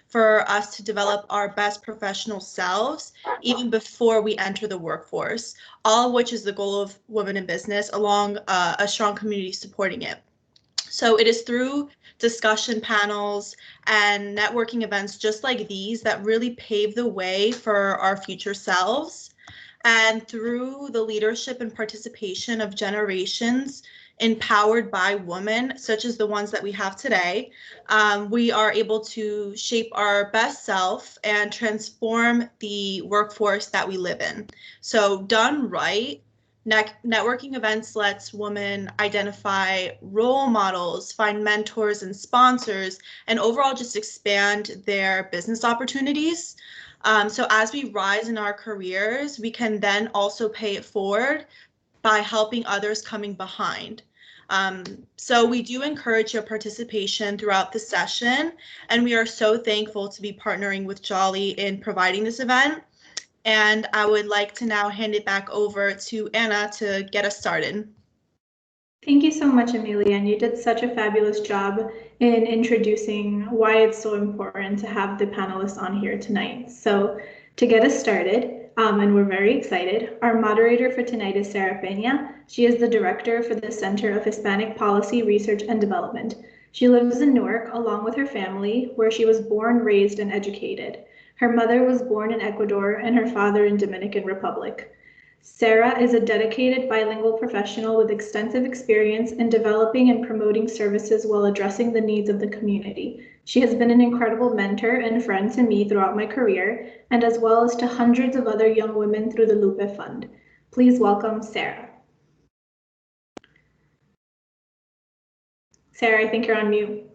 for us to develop our best professional selves even before we enter the workforce, all of which is the goal of Women in Business, along a strong community supporting it. So it is through discussion panels and networking events just like these that really pave the way for our future selves. And through the leadership and participation of generations empowered by women, such as the ones that we have today, we are able to shape our best self and transform the workforce that we live in. So done right, networking events lets women identify role models, find mentors and sponsors, and overall just expand their business opportunities. So as we rise in our careers, we can then also pay it forward by helping others coming behind. So we do encourage your participation throughout the session, and we are so thankful to be partnering with Jolly in providing this event. And I would like to now hand it back over to Anna to get us started. Thank you so much, Amelia, and you did such a fabulous job in introducing why it's so important to have the panelists on here tonight. So to get us started, and we're very excited, our moderator for tonight is Sarah Peña. She is the director for the Center of Hispanic Policy Research and Development. She lives in Newark along with her family, where she was born, raised, and educated. Her mother was born in Ecuador and her father in Dominican Republic. Sarah is a dedicated bilingual professional with extensive experience in developing and promoting services while addressing the needs of the community. She has been an incredible mentor and friend to me throughout my career, and as well as to hundreds of other young women through the Lupe Fund. Please welcome Sarah. Sarah, I think you're on mute.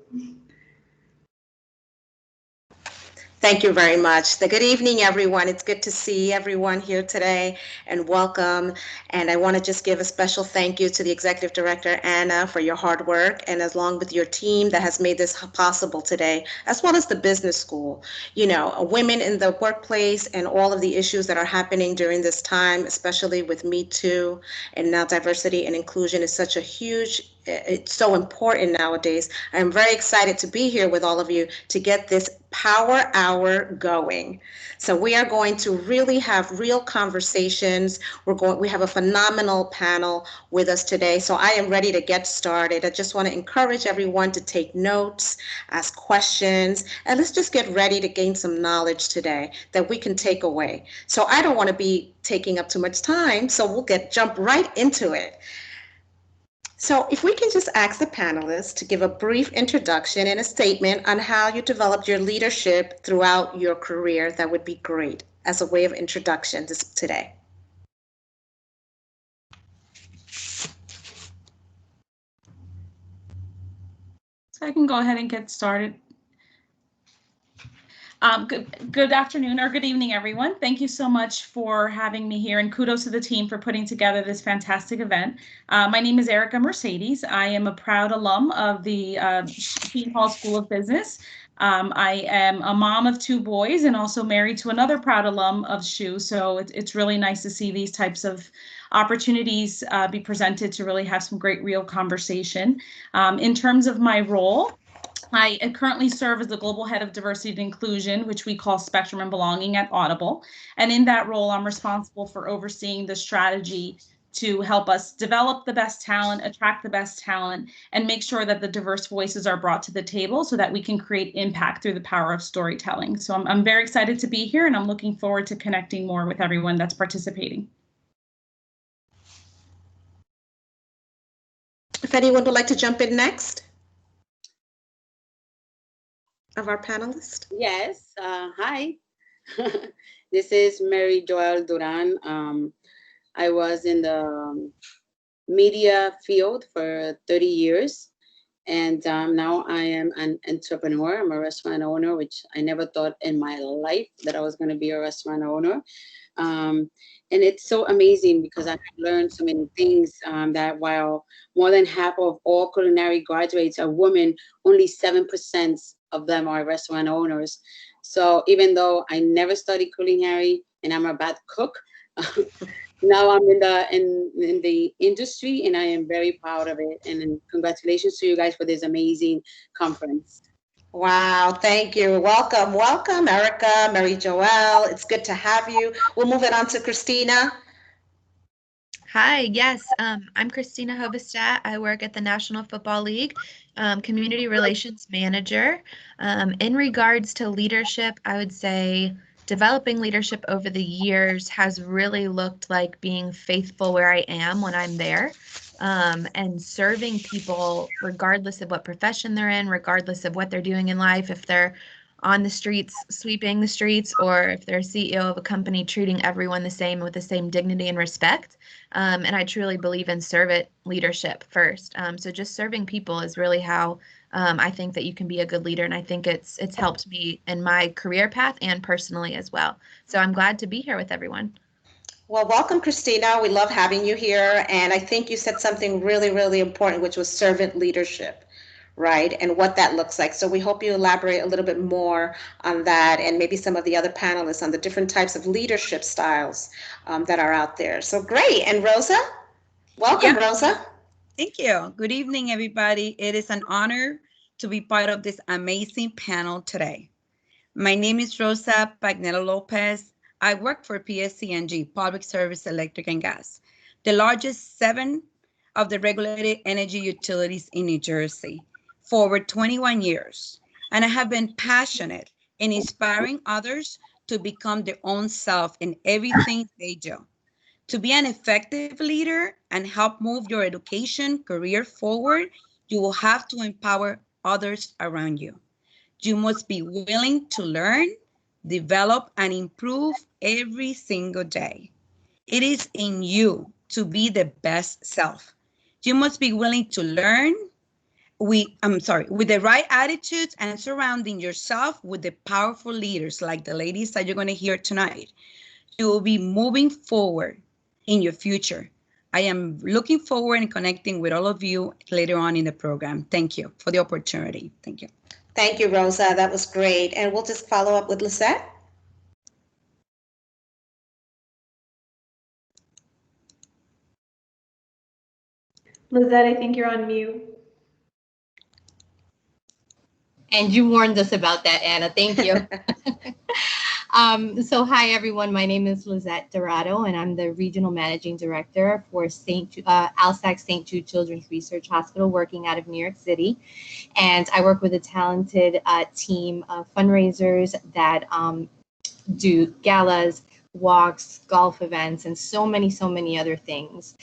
Thank you very much. Good evening, everyone. It's good to see everyone here today, and welcome. And I want to just give a special thank you to the Executive Director, Anna, for your hard work, and along with your team that has made this possible today, as well as the business school. You know, women in the workplace and all of the issues that are happening during this time, especially with Me Too, and now diversity and inclusion is such a huge, it's so important nowadays. I'm very excited to be here with all of you to get this Power Hour going. So we are going to really have real conversations. We have a phenomenal panel with us today. So I am ready to get started. I just want to encourage everyone to take notes, ask questions, and let's just get ready to gain some knowledge today that we can take away. So I don't want to be taking up too much time, so we'll jump right into it. So if we can just ask the panelists to give a brief introduction and a statement on how you developed your leadership throughout your career, that would be great as a way of introduction today. So I can go ahead and get started. Good afternoon or good evening, everyone. Thank you so much for having me here, and kudos to the team for putting together this fantastic event. My name is Erica Mercedes. I am a proud alum of the Seton Hall School of Business. I am a mom of 2 boys and also married to another proud alum of SHU. So it's really nice to see these types of opportunities be presented to really have some great real conversation. In terms of my role, I currently serve as the Global Head of Diversity and Inclusion, which we call Spectrum and Belonging at Audible. And in that role, I'm responsible for overseeing the strategy to help us develop the best talent, attract the best talent, and make sure that the diverse voices are brought to the table so that we can create impact through the power of storytelling. So I'm very excited to be here, and I'm looking forward to connecting more with everyone that's participating. If anyone would like to jump in next of our panelists. Yes, hi. This is Mary Joelle Duran. I was in the media field for 30 years, and now I am an entrepreneur. I'm a restaurant owner, which I never thought in my life that I was going to be a restaurant owner. And it's so amazing because I've learned so many things that while more than half of all culinary graduates are women, only 7% of them are restaurant owners. So even though I never studied culinary and I'm a bad cook, now I'm in the industry, and I am very proud of it. And congratulations to you guys for this amazing conference. Wow, thank you. Welcome, welcome, Erica, Mary Joelle. It's good to have you. We'll move it on to Christina. Hi, yes, I'm Christina Hovestad. I work at the National Football League, Community Relations Manager. In regards to leadership, I would say developing leadership over the years has really looked like being faithful where I am when I'm there, and serving people regardless of what profession they're in, regardless of what they're doing in life, if they're on the streets, sweeping the streets, or if they're CEO of a company, treating everyone the same with the same dignity and respect. And I truly believe in servant leadership first. So just serving people is really how I think that you can be a good leader. And I think it's helped me in my career path and personally as well. So I'm glad to be here with everyone. Well, welcome, Christina. We love having you here. And I think you said something really, really important, which was servant leadership, right? And what that looks like. So we hope you elaborate a little bit more on that and maybe some of the other panelists on the different types of leadership styles that are out there. So great. And Rosa? Welcome, Rosa. Thank you. Good evening, everybody. It is an honor to be part of this amazing panel today. My name is Rosa Pagnello Lopez. I work for PSCNG, Public Service Electric and Gas, the largest 7 of the regulated energy utilities in New Jersey for over 21 years. And I have been passionate in inspiring others to become their own self in everything they do. To be an effective leader and help move your education career forward, you will have to empower others around you. You must be willing to learn, develop, and improve every single day. It is in you to be the best self. You must be willing to learn with the right attitudes and surrounding yourself with the powerful leaders like the ladies that you're going to hear tonight. You will be moving forward in your future. I am looking forward and connecting with all of you later on in the program. Thank you for the opportunity. Thank you. Thank you, Rosa. That was great. And we'll just follow up with Lisette. Lizette, I think you're on mute. And you warned us about that, Anna. Thank you. So hi, everyone. My name is Lizette Dorado, and I'm the Regional Managing Director for ALSAC St. Jude Children's Research Hospital, working out of New York City. And I work with a talented team of fundraisers that do galas, walks, golf events, and so many other things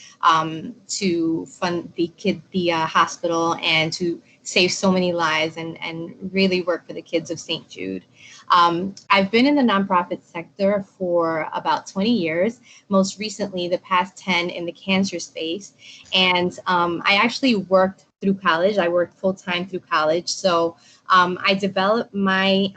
to fund the hospital and to save so many lives and really work for the kids of St. Jude. I've been in the nonprofit sector for about 20 years, most recently the past 10 in the cancer space. And I actually worked through college. I worked full-time through college. So I developed my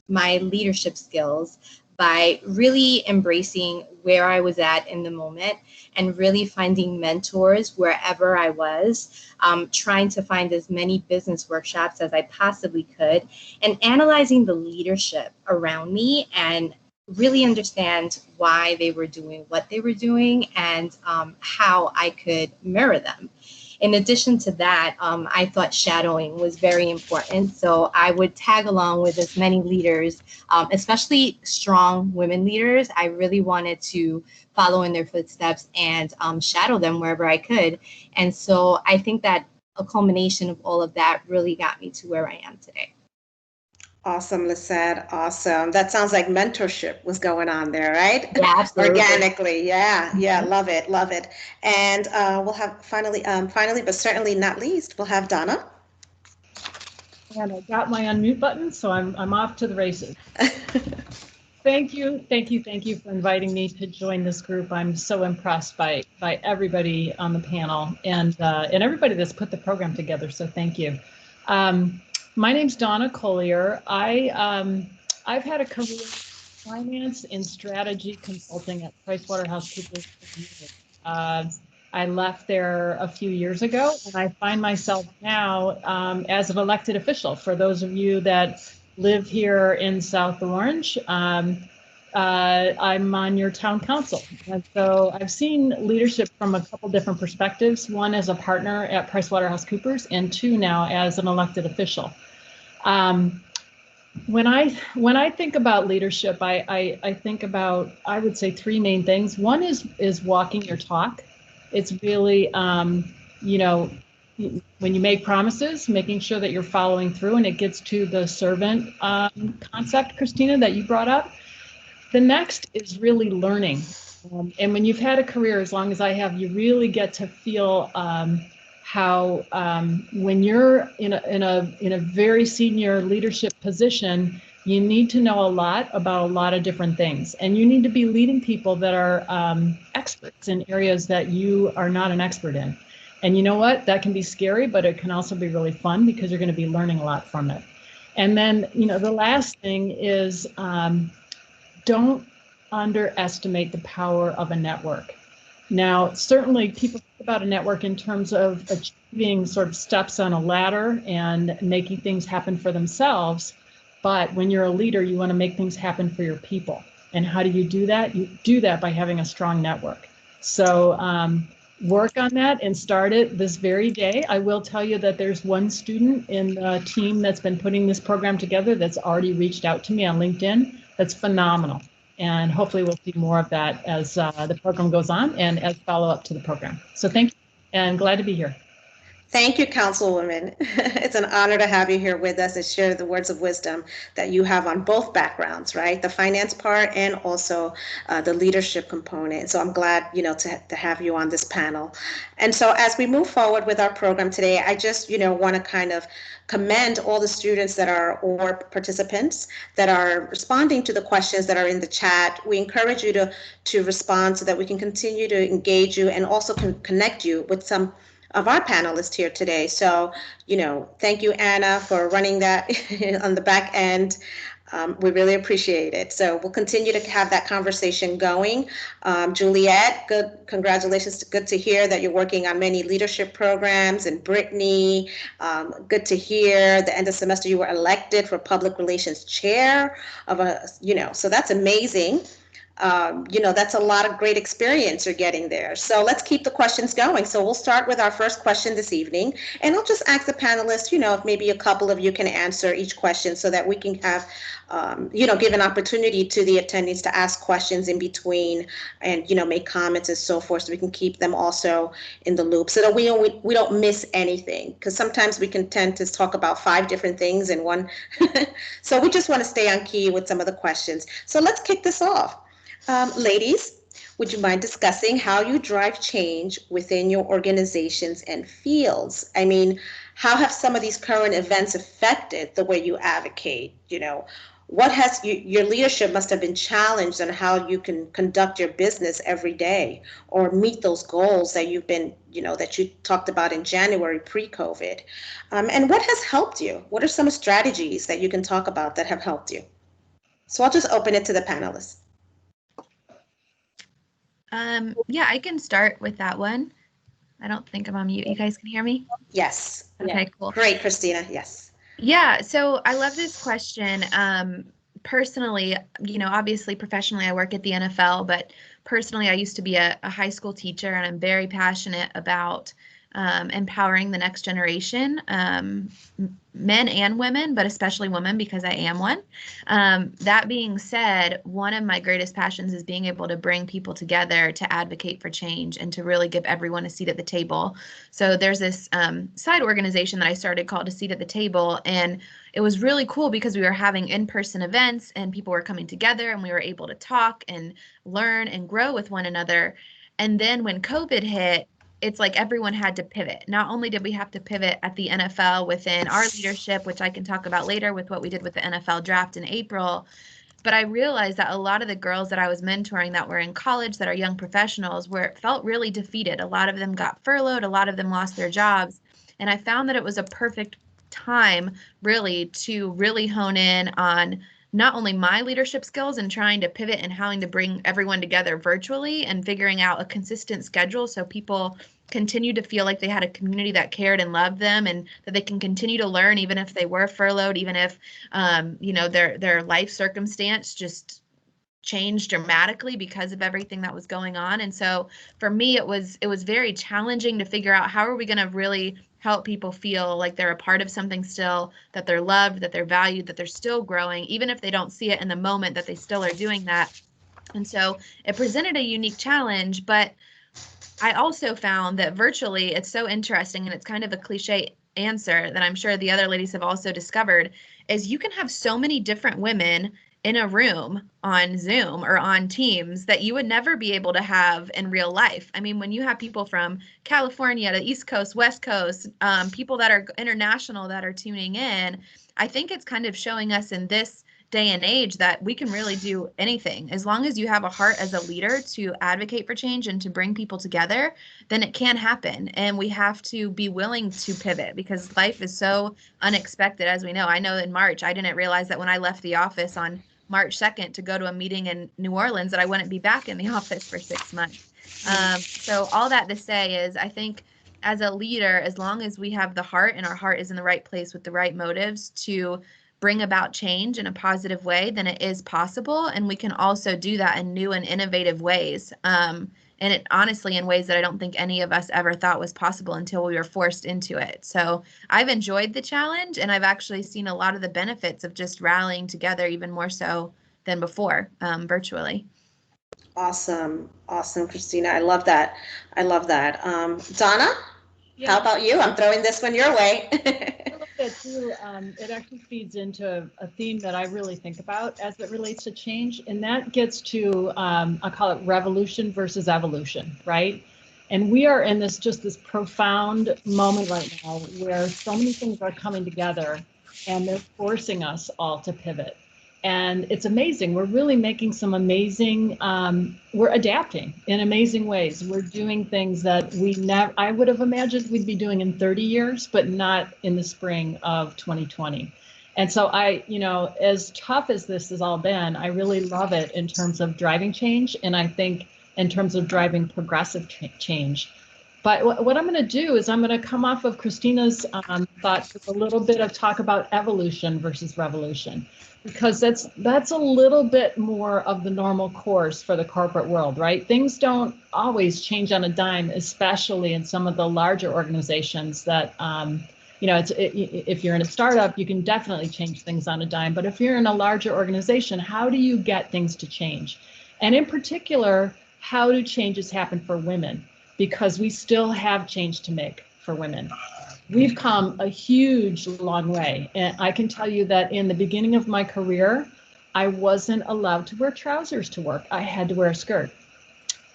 leadership skills by really embracing where I was at in the moment and really finding mentors wherever I was, trying to find as many business workshops as I possibly could, and analyzing the leadership around me and really understand why they were doing what they were doing and how I could mirror them. In addition to that, I thought shadowing was very important. So I would tag along with as many leaders, especially strong women leaders. I really wanted to follow in their footsteps and shadow them wherever I could. And so I think that a culmination of all of that really got me to where I am today. Awesome, Lisette. Awesome. That sounds like mentorship was going on there, right? Yeah, absolutely. Organically. Yeah. Love it. Love it. And we'll have finally, but certainly not least, we'll have Donna. And I got my unmute button, so I'm off to the races. Thank you for inviting me to join this group. I'm so impressed by everybody on the panel and everybody that's put the program together. So thank you. My name's Donna Collier. I've had a career in finance and strategy consulting at PricewaterhouseCoopers. I left there a few years ago, and I find myself now as an elected official. For those of you that live here in South Orange, I'm on your town council. And so I've seen leadership from a couple different perspectives, one as a partner at PricewaterhouseCoopers and two now as an elected official. When I think about leadership, I think about, I would say, three main things. One is walking your talk. It's really you know, when you make promises, making sure that you're following through, and it gets to the servant concept, Christina, that you brought up. The next is really learning. And when you've had a career as long as I have, you really get to feel how when you're in a very senior leadership position, you need to know a lot about a lot of different things, and you need to be leading people that are experts in areas that you are not an expert in. And you know what? That can be scary, but it can also be really fun because you're going to be learning a lot from it. And then, the last thing is don't underestimate the power of a network. Now, certainly people think about a network in terms of achieving sort of steps on a ladder and making things happen for themselves. But when you're a leader, you want to make things happen for your people. And how do you do that? You do that by having a strong network. So work on that and start it this very day. I will tell you that there's one student in the team that's been putting this program together that's already reached out to me on LinkedIn. That's phenomenal. And hopefully we'll see more of that as the program goes on and as follow-up to the program. So thank you, and glad to be here. Thank you, Councilwoman. It's an honor to have you here with us and share the words of wisdom that you have on both backgrounds, right? The finance part and also the leadership component. So I'm glad, to have you on this panel. And so as we move forward with our program today, I just, want to kind of commend all the students that are, or participants that are responding to the questions that are in the chat. We encourage you to respond so that we can continue to engage you and also connect you with some of our panelists here today. So, thank you, Anna, for running that on the back end. We really appreciate it. So we'll continue to have that conversation going. Juliet, congratulations. Good to hear that you're working on many leadership programs. And Brittany, good to hear the end of semester you were elected for public relations chair of so that's amazing. That's a lot of great experience you're getting there. So let's keep the questions going. So we'll start with our first question this evening. And I'll just ask the panelists, if maybe a couple of you can answer each question so that we can have, give an opportunity to the attendees to ask questions in between and, make comments and so forth, so we can keep them also in the loop so that we don't miss anything. Because sometimes we can tend to talk about 5 different things in one. So we just want to stay on key with some of the questions. So let's kick this off. Ladies, would you mind discussing how you drive change within your organizations and fields? I mean, how have some of these current events affected the way you advocate? What has your leadership must have been challenged on how you can conduct your business every day or meet those goals that you've been, that you talked about in January pre-COVID. And what has helped you? What are some strategies that you can talk about that have helped you? So I'll just open it to the panelists. Yeah, I can start with that one. I don't think I'm on mute. You guys can hear me? Yes. Okay, yeah. Cool. Great, Christina. Yes. Yeah, so I love this question. Personally, obviously professionally I work at the NFL, but personally I used to be a high school teacher, and I'm very passionate about empowering the next generation, men and women, but especially women because I am one. That being said, one of my greatest passions is being able to bring people together to advocate for change and to really give everyone a seat at the table. So there's this side organization that I started called A Seat at the Table, and it was really cool because we were having in-person events and people were coming together and we were able to talk and learn and grow with one another. And then when COVID hit, it's like everyone had to pivot. Not only did we have to pivot at the NFL within our leadership, which I can talk about later with what we did with the NFL draft in April, but I realized that a lot of the girls that I was mentoring that were in college, that are young professionals, felt really defeated. A lot of them got furloughed, a lot of them lost their jobs. And I found that it was a perfect time really to really hone in on not only my leadership skills and trying to pivot and having to bring everyone together virtually and figuring out a consistent schedule so people continue to feel like they had a community that cared and loved them and that they can continue to learn even if they were furloughed, even if their life circumstance just changed dramatically because of everything that was going on. And so for me, it was very challenging to figure out how are we going to really help people feel like they're a part of something still, that they're loved, that they're valued, that they're still growing, even if they don't see it in the moment, that they still are doing that. And so it presented a unique challenge, but I also found that virtually it's so interesting, and it's kind of a cliche answer that I'm sure the other ladies have also discovered, is you can have so many different women in a room on Zoom or on Teams that you would never be able to have in real life. I mean, when you have people from California to East Coast, West Coast, people that are international that are tuning in, I think it's kind of showing us in this day and age that we can really do anything. As long as you have a heart as a leader to advocate for change and to bring people together, then it can happen. And we have to be willing to pivot because life is so unexpected, as we know. I know in March, I didn't realize that when I left the office on March 2nd to go to a meeting in New Orleans that I wouldn't be back in the office for 6 months. So all that to say is, I think as a leader, as long as we have the heart and our heart is in the right place with the right motives to bring about change in a positive way, then it is possible. And we can also do that in new and innovative ways. And it honestly, in ways that I don't think any of us ever thought was possible until we were forced into it. So I've enjoyed the challenge, and I've actually seen a lot of the benefits of just rallying together even more so than before, virtually. Awesome. Awesome, Christina. I love that. I love that. Donna, Yeah. how about you? I'm throwing this one your way. That too, it actually feeds into a theme that I really think about as it relates to change, and that gets to I call it revolution versus evolution, right? And we are in this profound moment right now where so many things are coming together, and they're forcing us all to pivot. And it's amazing. We're really making some amazing, we're adapting in amazing ways. We're doing things that I would have imagined we'd be doing in 30 years, but not in the spring of 2020. And so as tough as this has all been, I really love it in terms of driving change. And I think in terms of driving progressive change. But what I'm going to do is I'm going to come off of Christina's thoughts with a little bit of talk about evolution versus revolution, because that's a little bit more of the normal course for the corporate world, right? Things don't always change on a dime, especially in some of the larger organizations that, if you're in a startup, you can definitely change things on a dime. But if you're in a larger organization, how do you get things to change? And in particular, how do changes happen for women? Because we still have change to make for women. We've come a huge long way. And I can tell you that in the beginning of my career, I wasn't allowed to wear trousers to work. I had to wear a skirt.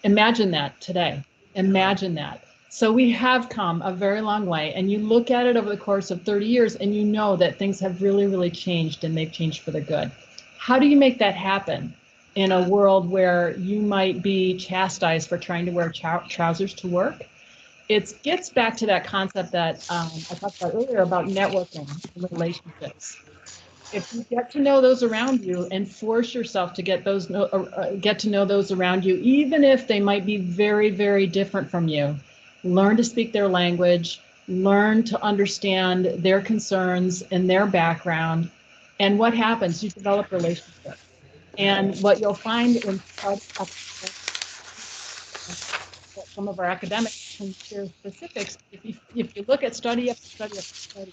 Imagine that today. Imagine that. So we have come a very long way. And you look at it over the course of 30 years and you know that things have really, really changed, and they've changed for the good. How do you make that happen in a world where you might be chastised for trying to wear trousers to work? It gets back to that concept that I talked about earlier about networking and relationships. If you get to know those around you and force yourself to get to know those around you, even if they might be very, very different from you, learn to speak their language, learn to understand their concerns and their background. And what happens? You develop relationships. And what you'll find in some of our academics can share specifics. If you look at study after study after study,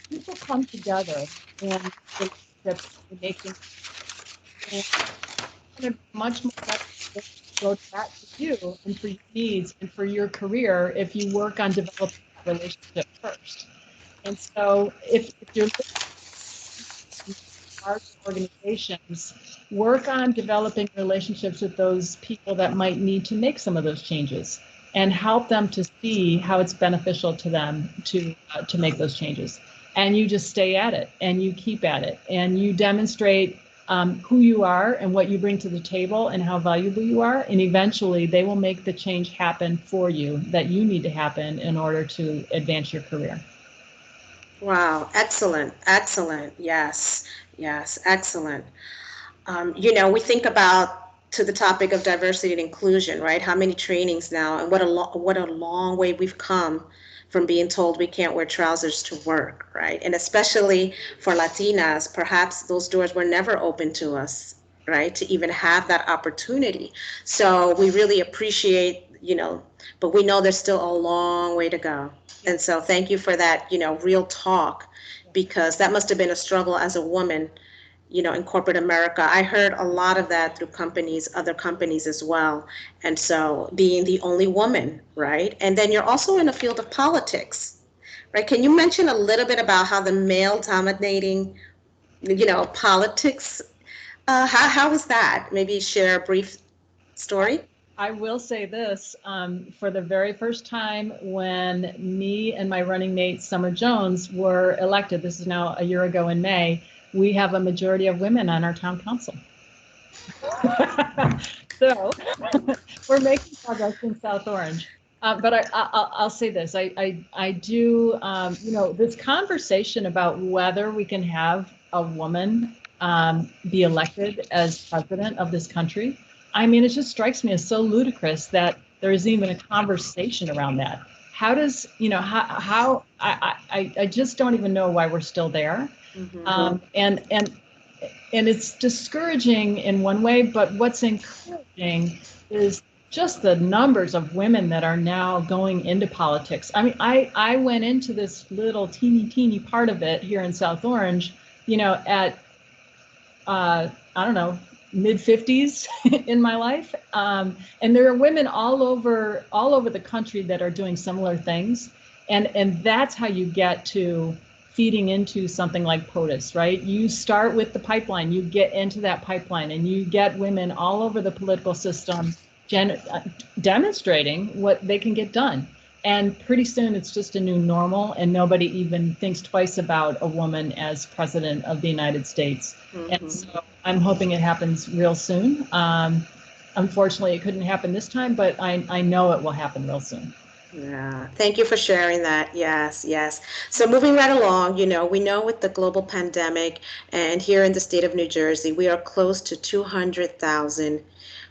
people come together and relationships make things much more likely to go back to you and for your needs and for your career if you work on developing that relationship first. And so if you're large organizations, work on developing relationships with those people that might need to make some of those changes and help them to see how it's beneficial to them to make those changes. And you just stay at it and you keep at it and you demonstrate who you are and what you bring to the table and how valuable you are. And eventually they will make the change happen for you that you need to happen in order to advance your career. Wow, excellent, excellent. Yes, yes, excellent. We think about to the topic of diversity and inclusion, right? How many trainings now, and what a long way we've come from being told we can't wear trousers to work, right? And especially for Latinas, perhaps those doors were never open to us, right? To even have that opportunity. So we really appreciate but we know there's still a long way to go. And so thank you for that, real talk, because that must have been a struggle as a woman, in corporate America. I heard a lot of that through other companies as well. And so being the only woman, right? And then you're also in a field of politics, right? Can you mention a little bit about how the male dominating, politics, how was that? Maybe share a brief story. I will say this, for the very first time when me and my running mate, Summer Jones, were elected, this is now a year ago in May, we have a majority of women on our town council. So we're making progress in South Orange. But I'll say this, I do, this conversation about whether we can have a woman be elected as president of this country, I mean, it just strikes me as so ludicrous that there isn't even a conversation around that. How does, how I just don't even know why we're still there. Mm-hmm. And it's discouraging in one way, but what's encouraging is just the numbers of women that are now going into politics. I mean, I went into this little teeny part of it here in South Orange, at, I don't know, mid 50s in my life. And there are women all over the country that are doing similar things. And that's how you get to feeding into something like POTUS, right? You start with the pipeline, you get into that pipeline, and you get women all over the political system demonstrating what they can get done. And pretty soon it's just a new normal, and nobody even thinks twice about a woman as president of the United States. Mm-hmm. And so I'm hoping it happens real soon. Unfortunately, it couldn't happen this time, but I know it will happen real soon. Yeah, thank you for sharing that. Yes. So moving right along, we know with the global pandemic, and here in the state of New Jersey, we are close to 200,000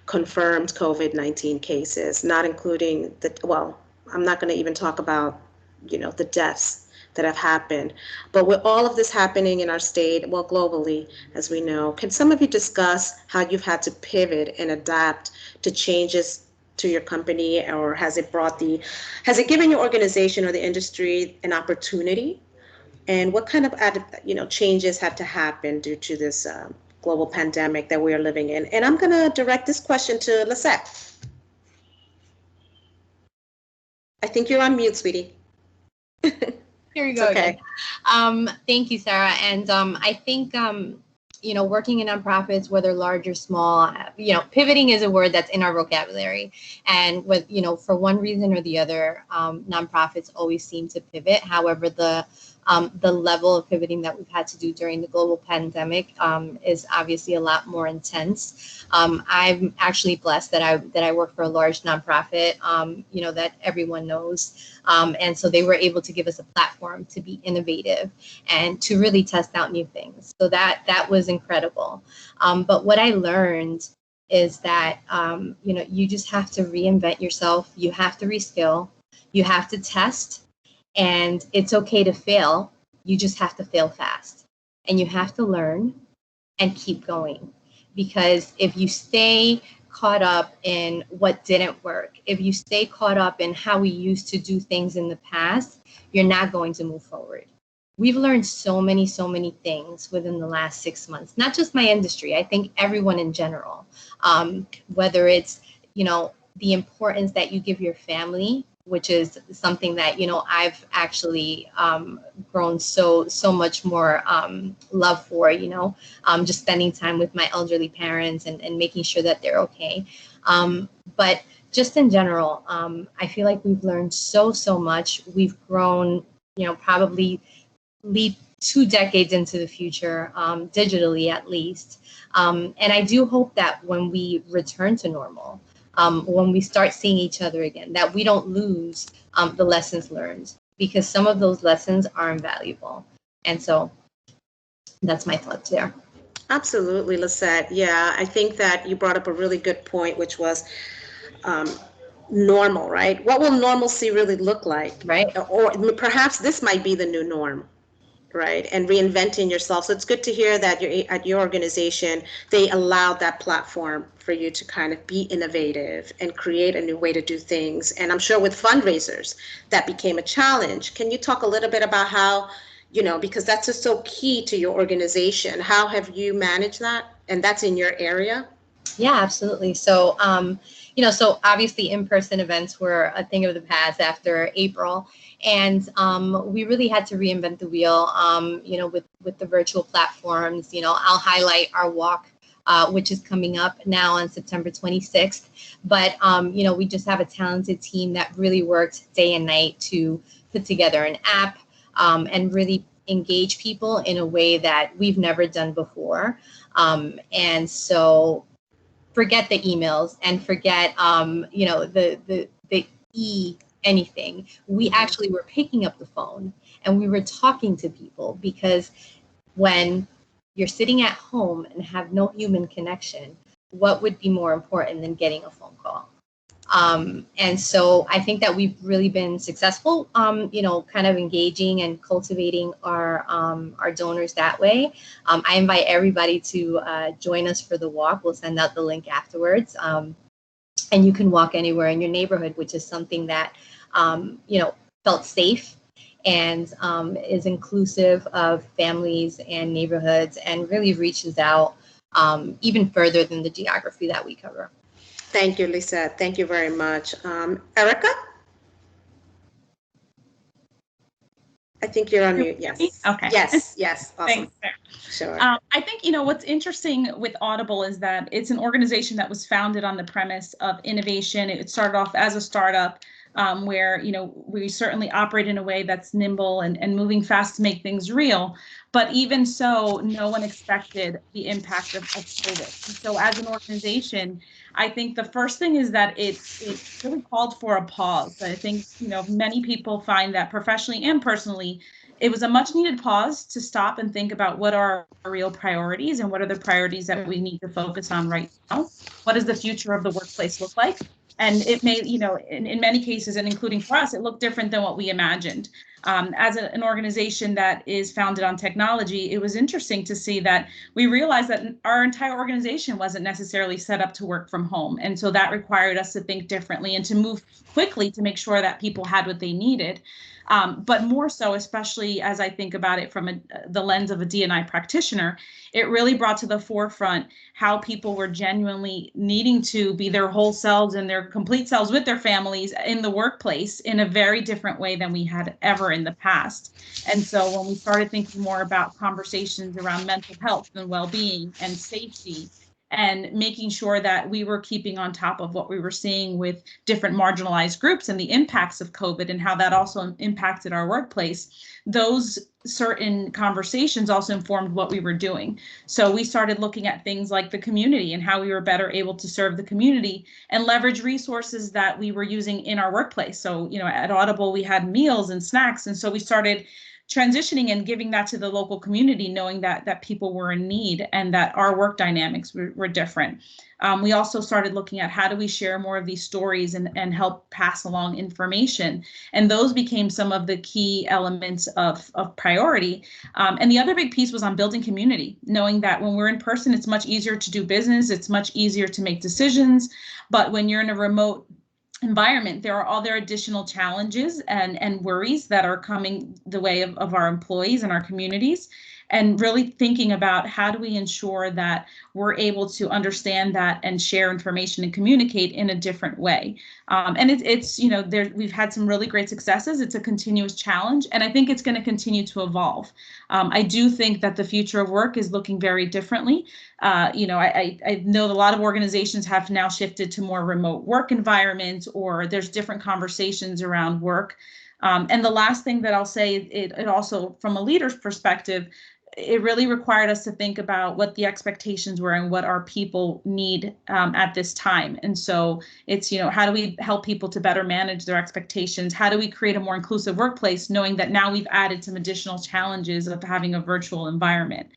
confirmed COVID-19 cases, not including I'm not going to even talk about, the deaths that have happened. But with all of this happening in our state, globally, as we know, can some of you discuss how you've had to pivot and adapt to changes to your company, or has it given your organization or the industry an opportunity? And what kind of changes had to happen due to this global pandemic that we are living in? And I'm going to direct this question to Lisette. I think you're on mute, sweetie. Here we go. Okay. Thank you, Sarah. And I think working in nonprofits, whether large or small, pivoting is a word that's in our vocabulary. And with, for one reason or the other, nonprofits always seem to pivot. However, the level of pivoting that we've had to do during the global pandemic is obviously a lot more intense. I'm actually blessed that I work for a large nonprofit, that everyone knows. And so they were able to give us a platform to be innovative and to really test out new things. So that was incredible. But what I learned is that, you just have to reinvent yourself. You have to reskill. You have to test. And it's okay to fail. You just have to fail fast. And you have to learn and keep going. Because if you stay caught up in what didn't work, if you stay caught up in how we used to do things in the past, you're not going to move forward. We've learned so many things within the last 6 months, not just my industry, I think everyone in general, whether it's, the importance that you give your family, which is something that, I've actually grown so much more love for, just spending time with my elderly parents and making sure that they're okay. But just in general, I feel like we've learned so much. We've grown, probably lead 2 decades into the future, digitally at least. And I do hope that when we return to normal, when we start seeing each other again, that we don't lose the lessons learned, because some of those lessons are invaluable. And so that's my thoughts there. Absolutely, Lisette. Yeah, I think that you brought up a really good point, which was normal, right? What will normalcy really look like? Right. Or perhaps this might be the new norm. right? And reinventing yourself. So it's good to hear that at your organization, they allowed that platform for you to kind of be innovative and create a new way to do things. And I'm sure with fundraisers, that became a challenge. Can you talk a little bit about how, because that's just so key to your organization. How have you managed that? And that's in your area? Yeah, absolutely. So, so obviously in-person events were a thing of the past after April, and we really had to reinvent the wheel. With the virtual platforms. I'll highlight our walk, which is coming up now on September 26th. But we just have a talented team that really worked day and night to put together an app and really engage people in a way that we've never done before. And so forget the emails and forget, the anything. We actually were picking up the phone and we were talking to people, because when you're sitting at home and have no human connection, what would be more important than getting a phone call? And so I think that we've really been successful, kind of engaging and cultivating our donors that way. I invite everybody to join us for the walk. We'll send out the link afterwards. And you can walk anywhere in your neighborhood, which is something that, felt safe and is inclusive of families and neighborhoods, and really reaches out even further than the geography that we cover. Thank you, Lisa. Thank you very much. Erica? I think you're on mute. Yes. Okay. Yes. Awesome. Thanks. Sure. I think, what's interesting with Audible is that it's an organization that was founded on the premise of innovation. It started off as a startup where, we certainly operate in a way that's nimble and moving fast to make things real. But even so, no one expected the impact of COVID. So as an organization, I think the first thing is that it really called for a pause. I think, many people find that professionally and personally, it was a much needed pause to stop and think about what are our real priorities and what are the priorities that we need to focus on right now. What does the future of the workplace look like? And it may, in many cases, and including for us, it looked different than what we imagined. As an organization that is founded on technology, it was interesting to see that we realized that our entire organization wasn't necessarily set up to work from home. And so that required us to think differently and to move quickly to make sure that people had what they needed. But more so, especially as I think about it from the lens of a D&I practitioner, it really brought to the forefront how people were genuinely needing to be their whole selves and their complete selves with their families in the workplace in a very different way than we had ever in the past. And so when we started thinking more about conversations around mental health and well-being and safety, and making sure that we were keeping on top of what we were seeing with different marginalized groups and the impacts of COVID and how that also impacted our workplace, those certain conversations also informed what we were doing. So we started looking at things like the community and how we were better able to serve the community and leverage resources that we were using in our workplace. So, at Audible, we had meals and snacks. And so we started transitioning and giving that to the local community, knowing that people were in need and that our work dynamics were different. We also started looking at how do we share more of these stories and help pass along information. And those became some of the key elements of priority. And the other big piece was on building community, knowing that when we're in person, it's much easier to do business. It's much easier to make decisions. But when you're in a remote environment, there are other additional challenges and worries that are coming the way of our employees and our communities, and really thinking about how do we ensure that we're able to understand that and share information and communicate in a different way. And it's we've had some really great successes. It's a continuous challenge, and I think it's going to continue to evolve. I do think that the future of work is looking very differently. I know a lot of organizations have now shifted to more remote work environments, or there's different conversations around work. And the last thing that I'll say, it also, from a leader's perspective, it really required us to think about what the expectations were and what our people need at this time. And so it's, how do we help people to better manage their expectations? How do we create a more inclusive workplace, knowing that now we've added some additional challenges of having a virtual environment?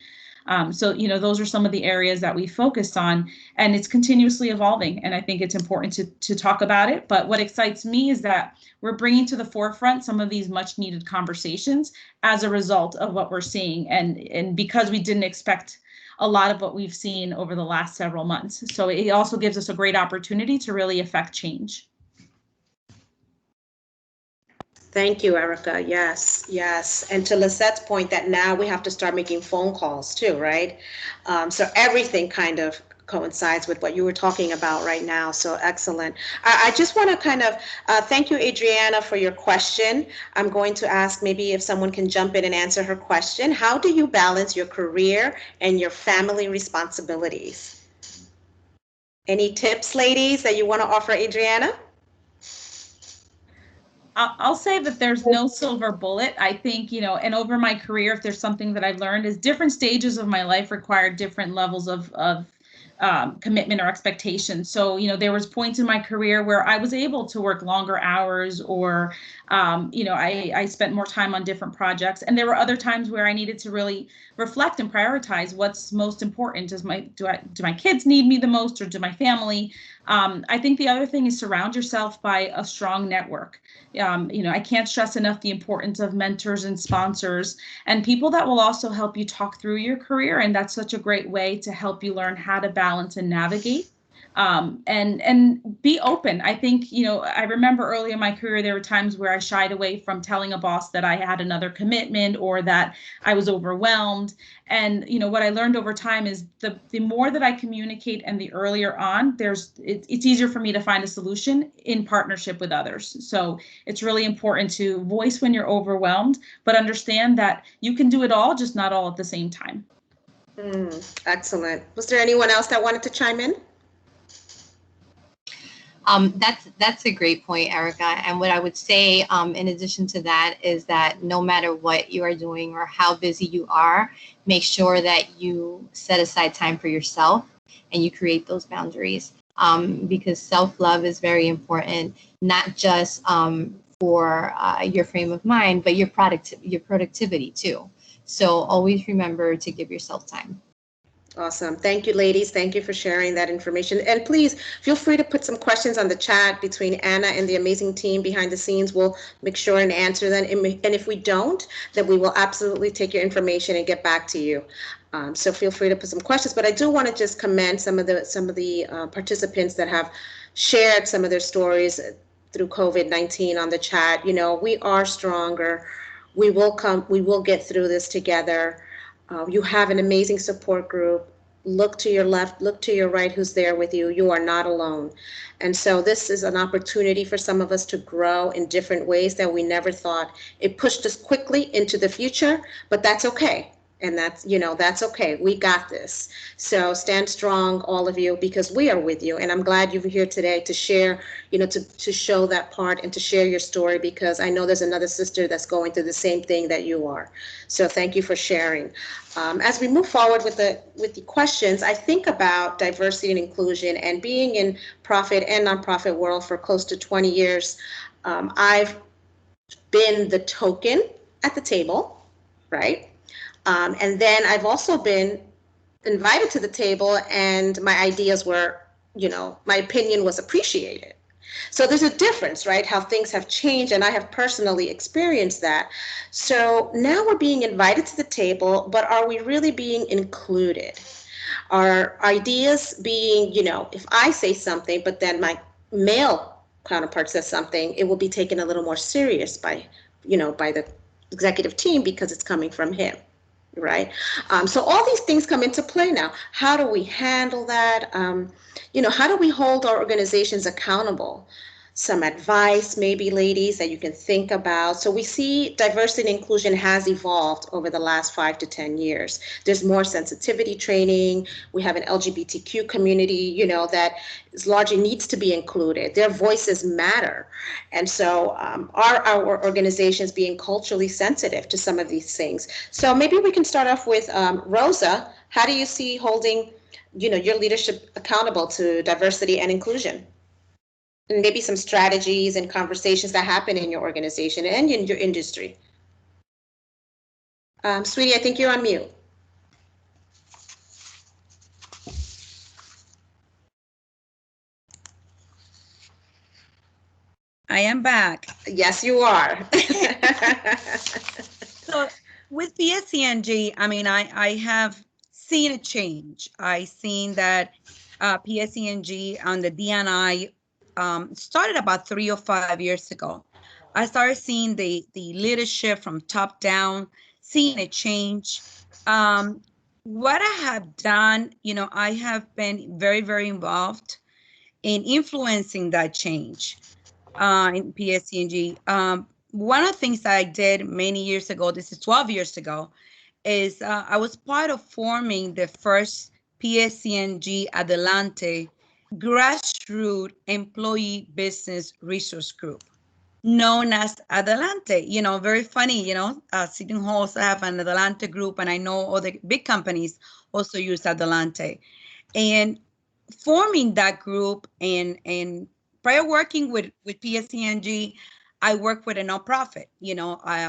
So, those are some of the areas that we focus on, and it's continuously evolving. And I think it's important to talk about it. But what excites me is that we're bringing to the forefront some of these much needed conversations as a result of what we're seeing. And because we didn't expect a lot of what we've seen over the last several months. So it also gives us a great opportunity to really affect change. Thank you, Erica. Yes, yes. And to Lisette's point that now we have to start making phone calls too, right? So everything kind of coincides with what you were talking about right now. So excellent. I just want to kind of thank you, Adriana, for your question. I'm going to ask maybe if someone can jump in and answer her question. How do you balance your career and your family responsibilities? Any tips, ladies, that you want to offer Adriana? I'll say that there's no silver bullet. I think, and over my career, if there's something that I've learned is different stages of my life require different levels of commitment or expectation. So, there was points in my career where I was able to work longer hours or, I spent more time on different projects. And there were other times where I needed to really reflect and prioritize what's most important. Do my kids need me the most, or do my family? I think the other thing is surround yourself by a strong network. I can't stress enough the importance of mentors and sponsors and people that will also help you talk through your career. And that's such a great way to help you learn how to balance and navigate. And be open. I think, I remember early in my career, there were times where I shied away from telling a boss that I had another commitment or that I was overwhelmed. And, what I learned over time is the more that I communicate and the earlier on, it's easier for me to find a solution in partnership with others. So it's really important to voice when you're overwhelmed, but understand that you can do it all, just not all at the same time. Excellent. Was there anyone else that wanted to chime in? That's a great point, Erica. And what I would say, in addition to that, is that no matter what you are doing or how busy you are, make sure that you set aside time for yourself and you create those boundaries. Because self-love is very important, not just for your frame of mind, but your productivity too. So always remember to give yourself time. Awesome. Thank you, ladies. Thank you for sharing that information. And please feel free to put some questions on the chat between Anna and the amazing team behind the scenes. We'll make sure and answer them. And if we don't, then we will absolutely take your information and get back to you. So feel free to put some questions. But I do want to just commend some of the participants that have shared some of their stories through COVID-19 on the chat. We are stronger. We will get through this together. You have an amazing support group. Look to your left, look to your right, who's there with you. You are not alone. And so this is an opportunity for some of us to grow in different ways that we never thought. It pushed us quickly into the future, but that's okay. And that's okay. We got this. So stand strong, all of you, because we are with you. And I'm glad you're here today to share, to show that part and to share your story, because I know there's another sister that's going through the same thing that you are. So thank you for sharing. As we move forward with the questions, I think about diversity and inclusion, and being in profit and nonprofit world for close to 20 years. I've been the token at the table, right? And then I've also been invited to the table, and my ideas were, my opinion was appreciated. So there's a difference, right? How things have changed, and I have personally experienced that. So now we're being invited to the table, but are we really being included? Are ideas being, if I say something, but then my male counterpart says something, it will be taken a little more serious by the executive team because it's coming from him. Right. So all these things come into play now. How do we handle that? How do we hold our organizations accountable? Some advice, maybe, ladies, that you can think about. So we see diversity and inclusion has evolved over the last 5 to 10 years. There's more sensitivity training. We have an LGBTQ community, that largely needs to be included. Their voices matter. And so are our organizations being culturally sensitive to some of these things? So maybe we can start off with Rosa. How do you see holding, your leadership accountable to diversity and inclusion? And maybe some strategies and conversations that happen in your organization and in your industry. Sweetie, I think you're on mute. I am back. Yes, you are. So with PSCNG, I mean, I have seen a change. I seen that PSCNG on the DNI started about 3 or 5 years ago. I started seeing the leadership from top down, seeing a change. Um, what I have done, I have been very, very involved in influencing that change in PSCNG. One of the things that I did many years ago, this is 12 years ago, is I was part of forming the first PSCNG Adelante grassroots employee business resource group, known as Adelante. Very funny, City Halls have an Adelante group, and I know other big companies also use Adelante. And forming that group and prior working with PSCNG, I worked with a nonprofit,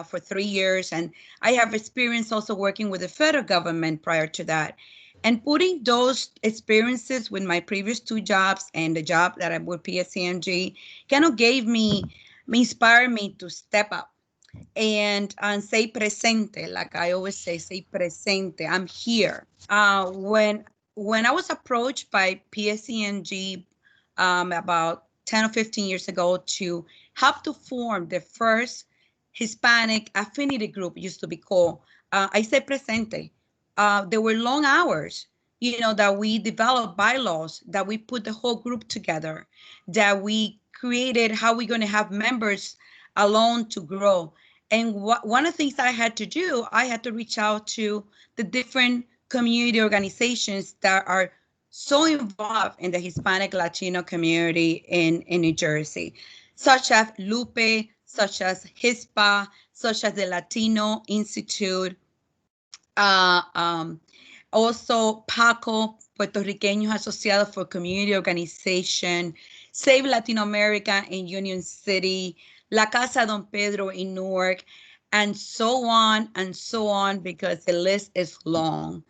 for 3 years, and I have experience also working with the federal government prior to that. And putting those experiences with my previous two jobs and the job that I'm with PSCNG kind of inspired me to step up and say presente, like I always say presente. I'm here. When I was approached by PSCNG about 10 or 15 years ago to help to form the first Hispanic affinity group, used to be called, I say presente. There were long hours, that we developed bylaws, that we put the whole group together, that we created how we're going to have members alone to grow. And one of the things I had to do, I had to reach out to the different community organizations that are so involved in the Hispanic Latino community in New Jersey, such as Lupe, such as HISPA, such as the Latino Institute, uh, um, also PACO, Puertorriqueños Asociados for Community Organization, Save Latino America in Union City, La Casa Don Pedro in Newark, and so on, because the list is long.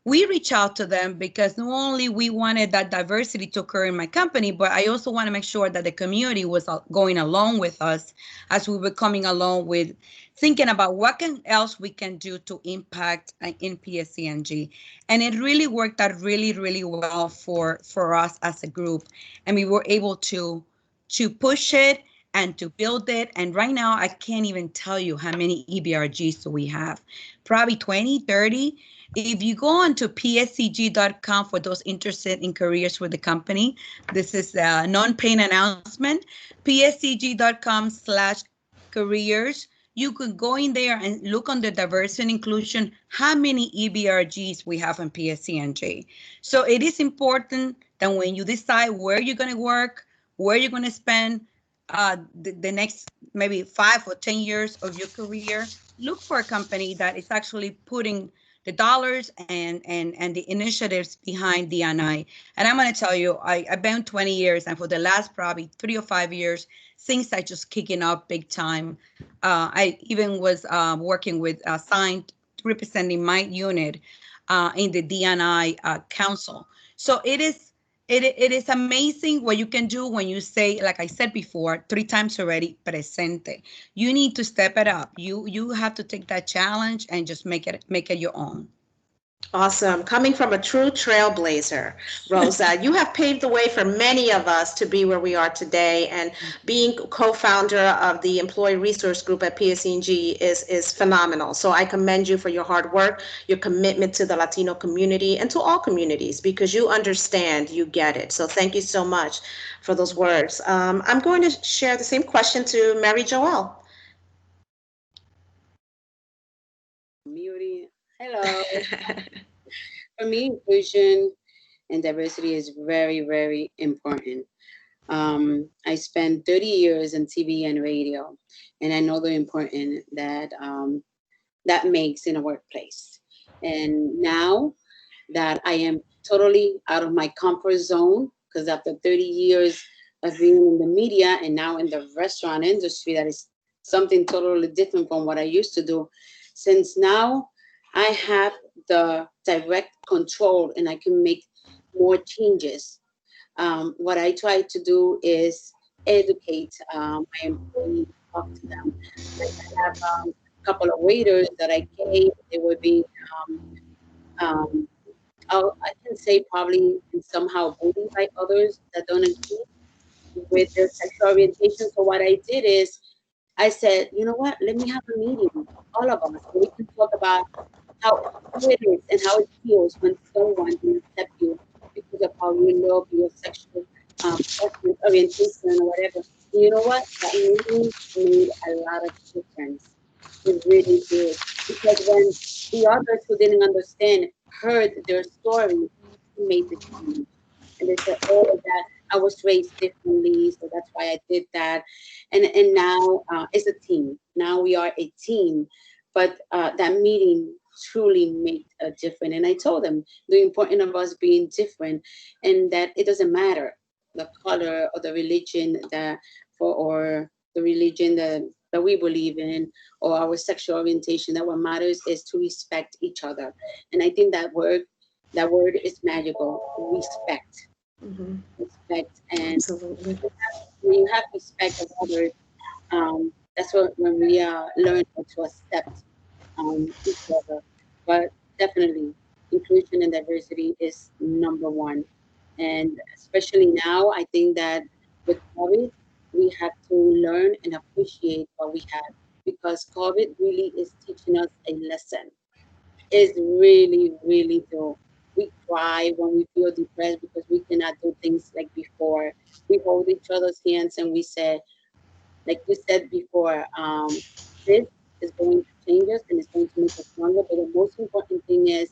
We reach out to them because not only we wanted that diversity to occur in my company, but I also want to make sure that the community was going along with us as we were coming along with thinking about what else we can do to impact in PSCNG. And it really worked out really, really well for us as a group. And we were able to push it and to build it. And right now, I can't even tell you how many EBRGs do we have. Probably 20, 30. If you go on to pscg.com for those interested in careers with the company, this is a non-paying announcement, pscg.com/careers. You can go in there and look on the diversity and inclusion, how many EBRGs we have in PSCNG. So it is important that when you decide where you're going to work, where you're going to spend the next maybe 5 or 10 years of your career, look for a company that is actually putting the dollars and the initiatives behind DNI. And I'm going to tell you, I've been 20 years, and for the last probably 3 or 5 years, things are just kicking up big time. I even was working with signed representing my unit in the DNI council. So it is amazing what you can do when you say, like I said before, 3 times already, presente. You need to step it up. You have to take that challenge and just make it your own. Awesome. Coming from a true trailblazer, Rosa, you have paved the way for many of us to be where we are today. And being co-founder of the Employee Resource Group at PSCNG is phenomenal. So I commend you for your hard work, your commitment to the Latino community and to all communities, because you understand, you get it. So thank you so much for those words. I'm going to share the same question to Mary Joelle. Hello. For me, inclusion and diversity is very, very important. I spent 30 years in TV and radio, and I know the importance that that makes in a workplace. And now that I am totally out of my comfort zone, because after 30 years of being in the media and now in the restaurant industry, that is something totally different from what I used to do. Since now I have the direct control and I can make more changes. What I try to do is educate my employees, talk to them. Like I have a couple of waiters that I gave. They were being, um, I can say probably somehow bullied by others that don't agree with their sexual orientation. So what I did is I said, you know what? Let me have a meeting, all of us, so we can talk about how it is and how it feels when someone will accept you because of how you look, your sexual preference, orientation, or whatever. And you know what? That meeting made a lot of difference. It really did. Because when the others who didn't understand heard their story, it made the change. And they said, oh, that I was raised differently, so that's why I did that. And now it's a team. Now we are a team. But that meeting truly made a difference. And I told them the importance of us being different, and that it doesn't matter the color or the religion or the religion that we believe in, or our sexual orientation. That what matters is to respect each other. And I think that word is magical. Respect. Mhm. Respect. And Absolutely. when you have respect of others, that's when we learn how to accept each other. But definitely, inclusion and diversity is number one. And especially now, I think that with COVID, we have to learn and appreciate what we have, because COVID really is teaching us a lesson. It's really, really do. We cry when we feel depressed because we cannot do things like before. We hold each other's hands and we say, like you said before, this is going to change us and it's going to make us stronger. But the most important thing is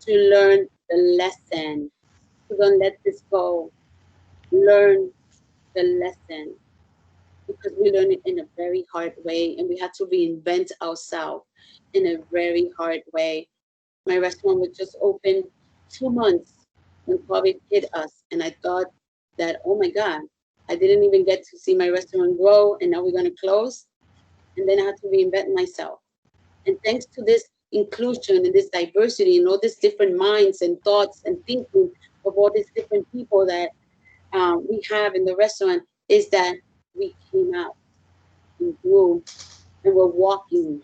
to learn the lesson. To don't let this go. Learn the lesson, because we learn it in a very hard way and we had to reinvent ourselves in a very hard way. My restaurant was just open 2 months when COVID hit us, and I thought that, oh my God, I didn't even get to see my restaurant grow, and now we're going to close. And then I had to reinvent myself. And thanks to this inclusion and this diversity and all these different minds and thoughts and thinking of all these different people that we have in the restaurant, is that we came out and grew and we're walking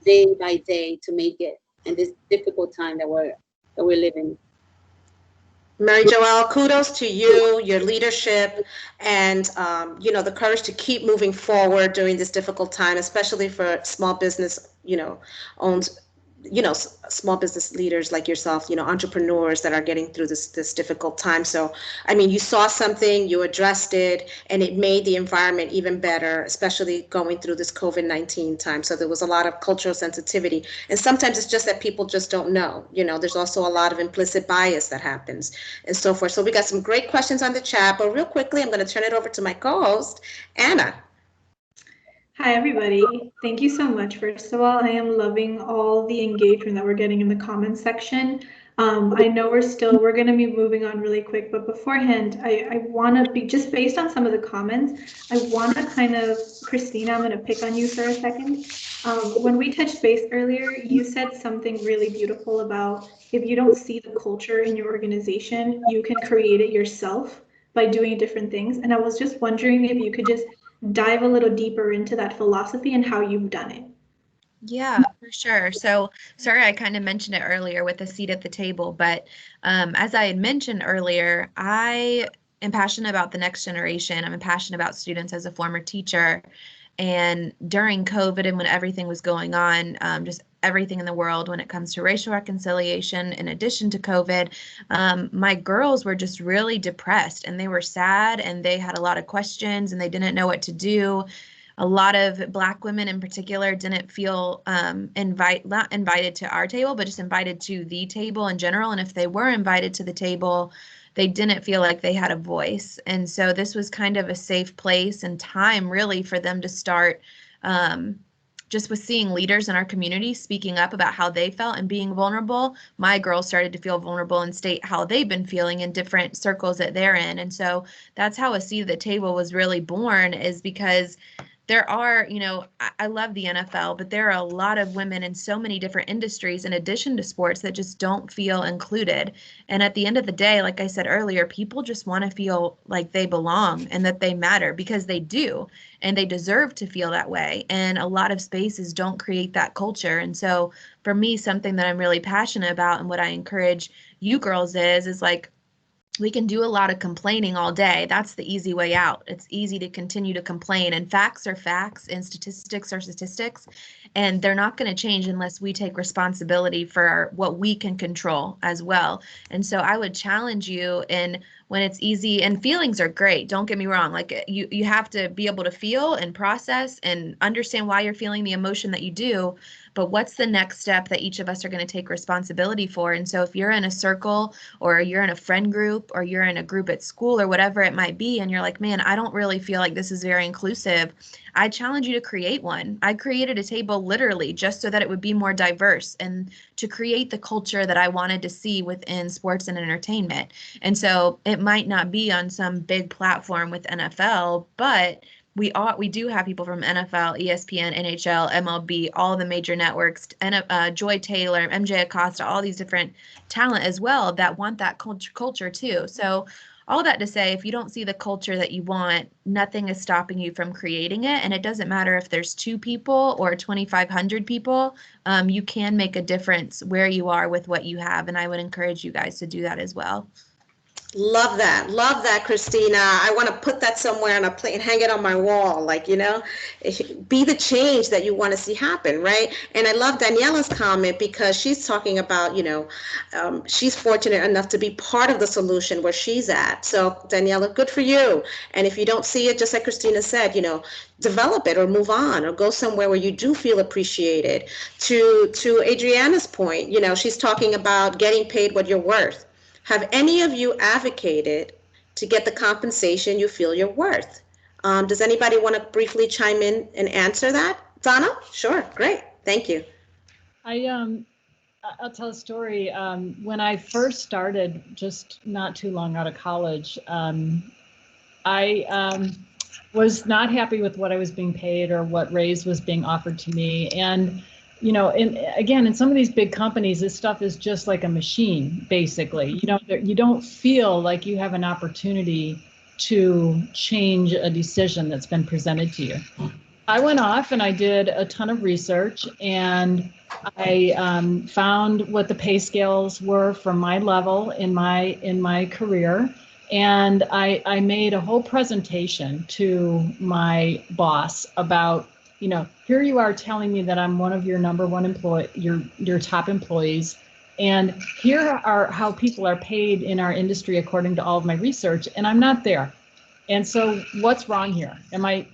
day by day to make it in this difficult time that we're living. Mary Joelle, kudos to you, your leadership, and the courage to keep moving forward during this difficult time, especially for small business, owned, small business leaders like yourself, entrepreneurs that are getting through this difficult time. So, I mean, you saw something, you addressed it, and it made the environment even better, especially going through this COVID-19 time. So there was a lot of cultural sensitivity, and sometimes it's just that people just don't know. There's also a lot of implicit bias that happens and so forth. So we got some great questions on the chat, but real quickly, I'm going to turn it over to my co-host, Anna. Hi, everybody. Thank you so much. First of all, I am loving all the engagement that we're getting in the comments section. I know we're going to be moving on really quick, but beforehand, I want to be, just based on some of the comments, I want to kind of, Christina, I'm going to pick on you for a second. When we touched base earlier, you said something really beautiful about if you don't see the culture in your organization, you can create it yourself by doing different things. And I was just wondering if you could just dive a little deeper into that philosophy and how you've done it. Yeah, for sure. So, sorry, I kind of mentioned it earlier with a seat at the table, but as I had mentioned earlier, I am passionate about the next generation. I'm passionate about students as a former teacher. And during COVID and when everything was going on, just everything in the world when it comes to racial reconciliation, in addition to COVID, my girls were just really depressed and they were sad and they had a lot of questions and they didn't know what to do. A lot of Black women in particular didn't feel not invited to our table, but just invited to the table in general. And if they were invited to the table, they didn't feel like they had a voice. And so this was kind of a safe place and time really for them to start just with seeing leaders in our community speaking up about how they felt and being vulnerable. My girls started to feel vulnerable and state how they've been feeling in different circles that they're in. And so that's how A Seat at the Table was really born, is because there are, I love the NFL, but there are a lot of women in so many different industries in addition to sports that just don't feel included. And at the end of the day, like I said earlier, people just want to feel like they belong and that they matter, because they do, and they deserve to feel that way. And a lot of spaces don't create that culture. And so for me, something that I'm really passionate about and what I encourage you girls is like, we can do a lot of complaining all day. That's the easy way out. It's easy to continue to complain, and facts are facts and statistics are statistics, and they're not going to change unless we take responsibility for what we can control as well. And so I would challenge you, in when it's easy, and feelings are great. Don't get me wrong. Like you have to be able to feel and process and understand why you're feeling the emotion that you do. But what's the next step that each of us are going to take responsibility for? And so if you're in a circle, or you're in a friend group, or you're in a group at school, or whatever it might be, and you're like, man, I don't really feel like this is very inclusive, I challenge you to create one. I created a table literally just so that it would be more diverse and to create the culture that I wanted to see within sports and entertainment. And so it might not be on some big platform with NFL, but we do have people from NFL, ESPN, NHL, MLB, all the major networks, and Joy Taylor, MJ Acosta, all these different talent as well that want that culture too. So all that to say, if you don't see the culture that you want, nothing is stopping you from creating it. And it doesn't matter if there's 2 people or 2,500 people. You can make a difference where you are with what you have. And I would encourage you guys to do that as well. Love that. Love that, Christina. I want to put that somewhere on a plate and hang it on my wall. Like, be the change that you want to see happen, right? And I love Daniela's comment, because she's talking about, she's fortunate enough to be part of the solution where she's at. So, Daniela, good for you. And if you don't see it, just like Christina said, develop it or move on or go somewhere where you do feel appreciated. To Adriana's point, she's talking about getting paid what you're worth. Have any of you advocated to get the compensation you feel you're worth? Does anybody want to briefly chime in and answer that? Donna? Sure, great, thank you. I'll tell a story. When I first started, just not too long out of college, I was not happy with what I was being paid or what raise was being offered to me. And in some of these big companies, this stuff is just like a machine, basically. You don't feel like you have an opportunity to change a decision that's been presented to you. I went off and I did a ton of research, and I found what the pay scales were for my level in my career. And I made a whole presentation to my boss about, here you are telling me that I'm one of your number one employee, your top employees, and here are how people are paid in our industry according to all of my research, and I'm not there. And so what's wrong here? Am I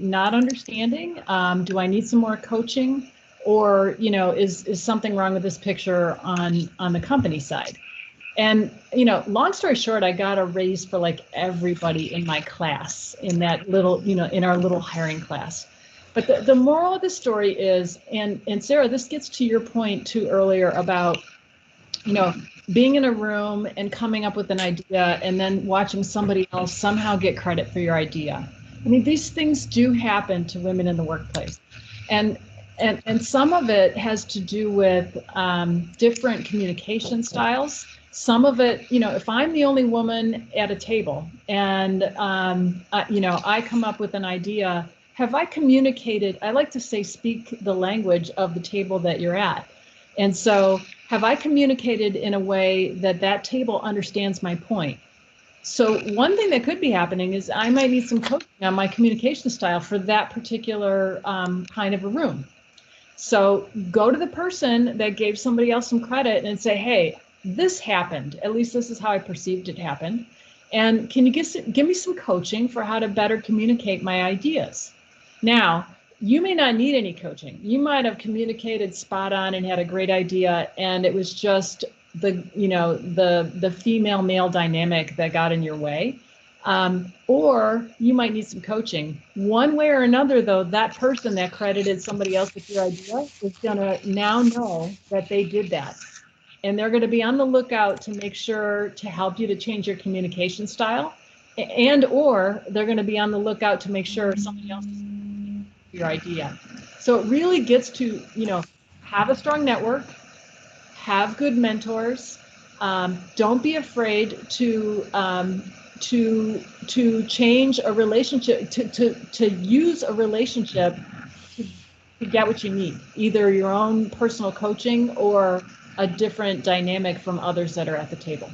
not understanding? Do I need some more coaching? Or, is something wrong with this picture on the company side? And, long story short, I got a raise for like everybody in my class, in that little, in our little hiring class. But the moral of the story is, and Sarah, this gets to your point too earlier about, being in a room and coming up with an idea and then watching somebody else somehow get credit for your idea. I mean, these things do happen to women in the workplace. And some of it has to do with different communication styles. Some of it, if I'm the only woman at a table and, I come up with an idea, have I communicated? I like to say, speak the language of the table that you're at. And so have I communicated in a way that table understands my point? So one thing that could be happening is I might need some coaching on my communication style for that particular kind of a room. So go to the person that gave somebody else some credit and say, hey, this happened. At least this is how I perceived it happened. And can you give me some coaching for how to better communicate my ideas? Now, you may not need any coaching. You might have communicated spot on and had a great idea, and it was just the female male dynamic that got in your way. Or you might need some coaching. One way or another, though, that person that credited somebody else with your idea is going to now know that they did that. And they're going to be on the lookout to make sure to help you to change your communication style, or they're going to be on the lookout to make sure somebody else is your idea. So it really gets to, have a strong network, have good mentors. Don't be afraid to change a relationship, to use a relationship to get what you need, either your own personal coaching or a different dynamic from others that are at the table.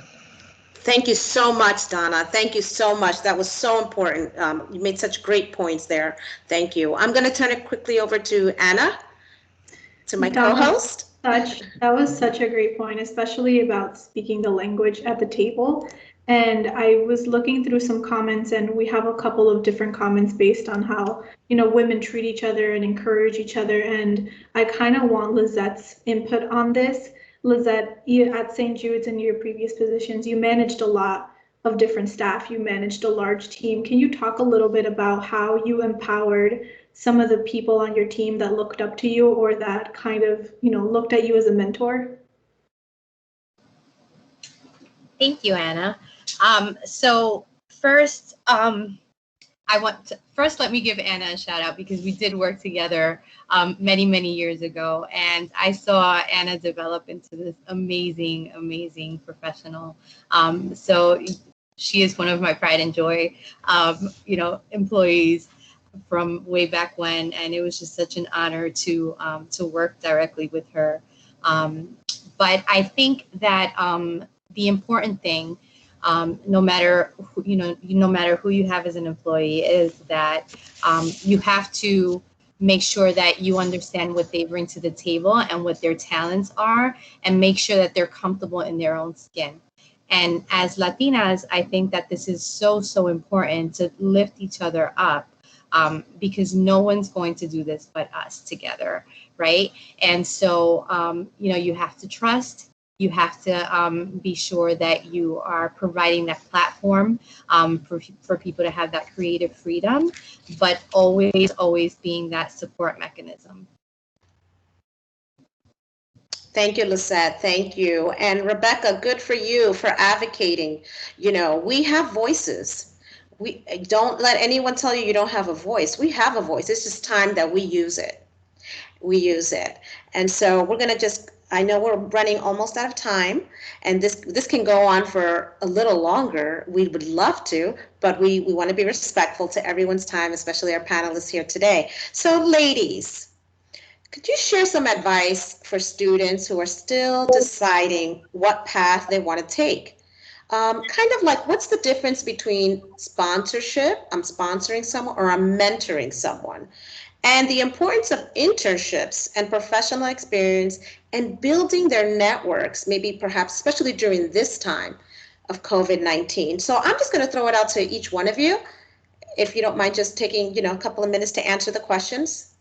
Thank you so much, Donna. Thank you so much. That was so important. You made such great points there. Thank you. I'm going to turn it quickly over to Anna, to my co-host. That was such a great point, especially about speaking the language at the table. And I was looking through some comments, and we have a couple of different comments based on how, women treat each other and encourage each other. And I kind of want Lizette's input on this. Lizette, you at St. Jude's in your previous positions, you managed a lot of different staff. You managed a large team. Can you talk a little bit about how you empowered some of the people on your team that looked up to you, or that kind of, looked at you as a mentor? Thank you, Anna. So first, let me give Anna a shout out, because we did work together many, many years ago, and I saw Anna develop into this amazing, amazing professional. So she is one of my pride and joy, employees from way back when, and it was just such an honor to work directly with her. But I think that the important thing, no matter who you have as an employee, is that you have to make sure that you understand what they bring to the table and what their talents are, and make sure that they're comfortable in their own skin. And as Latinas, I think that this is so, so important to lift each other up. Because no one's going to do this but us together, right? And so, you have to trust. You have to be sure that you are providing that platform for people to have that creative freedom, but always being that support mechanism. Thank you, Lisette. Thank you. And Rebecca, good for you for advocating. We have voices. We don't let anyone tell you don't have a voice. We have a voice. It's just time that we use it. And so we're going to I know we're running almost out of time, and this can go on for a little longer. We would love to, but we want to be respectful to everyone's time, especially our panelists here today. So ladies, could you share some advice for students who are still deciding what path they want to take? Kind of like, what's the difference between sponsorship, I'm sponsoring someone, or I'm mentoring someone? And the importance of internships and professional experience and building their networks, maybe perhaps especially during this time of COVID-19. So I'm just going to throw it out to each one of you, if you don't mind just taking, a couple of minutes to answer the questions.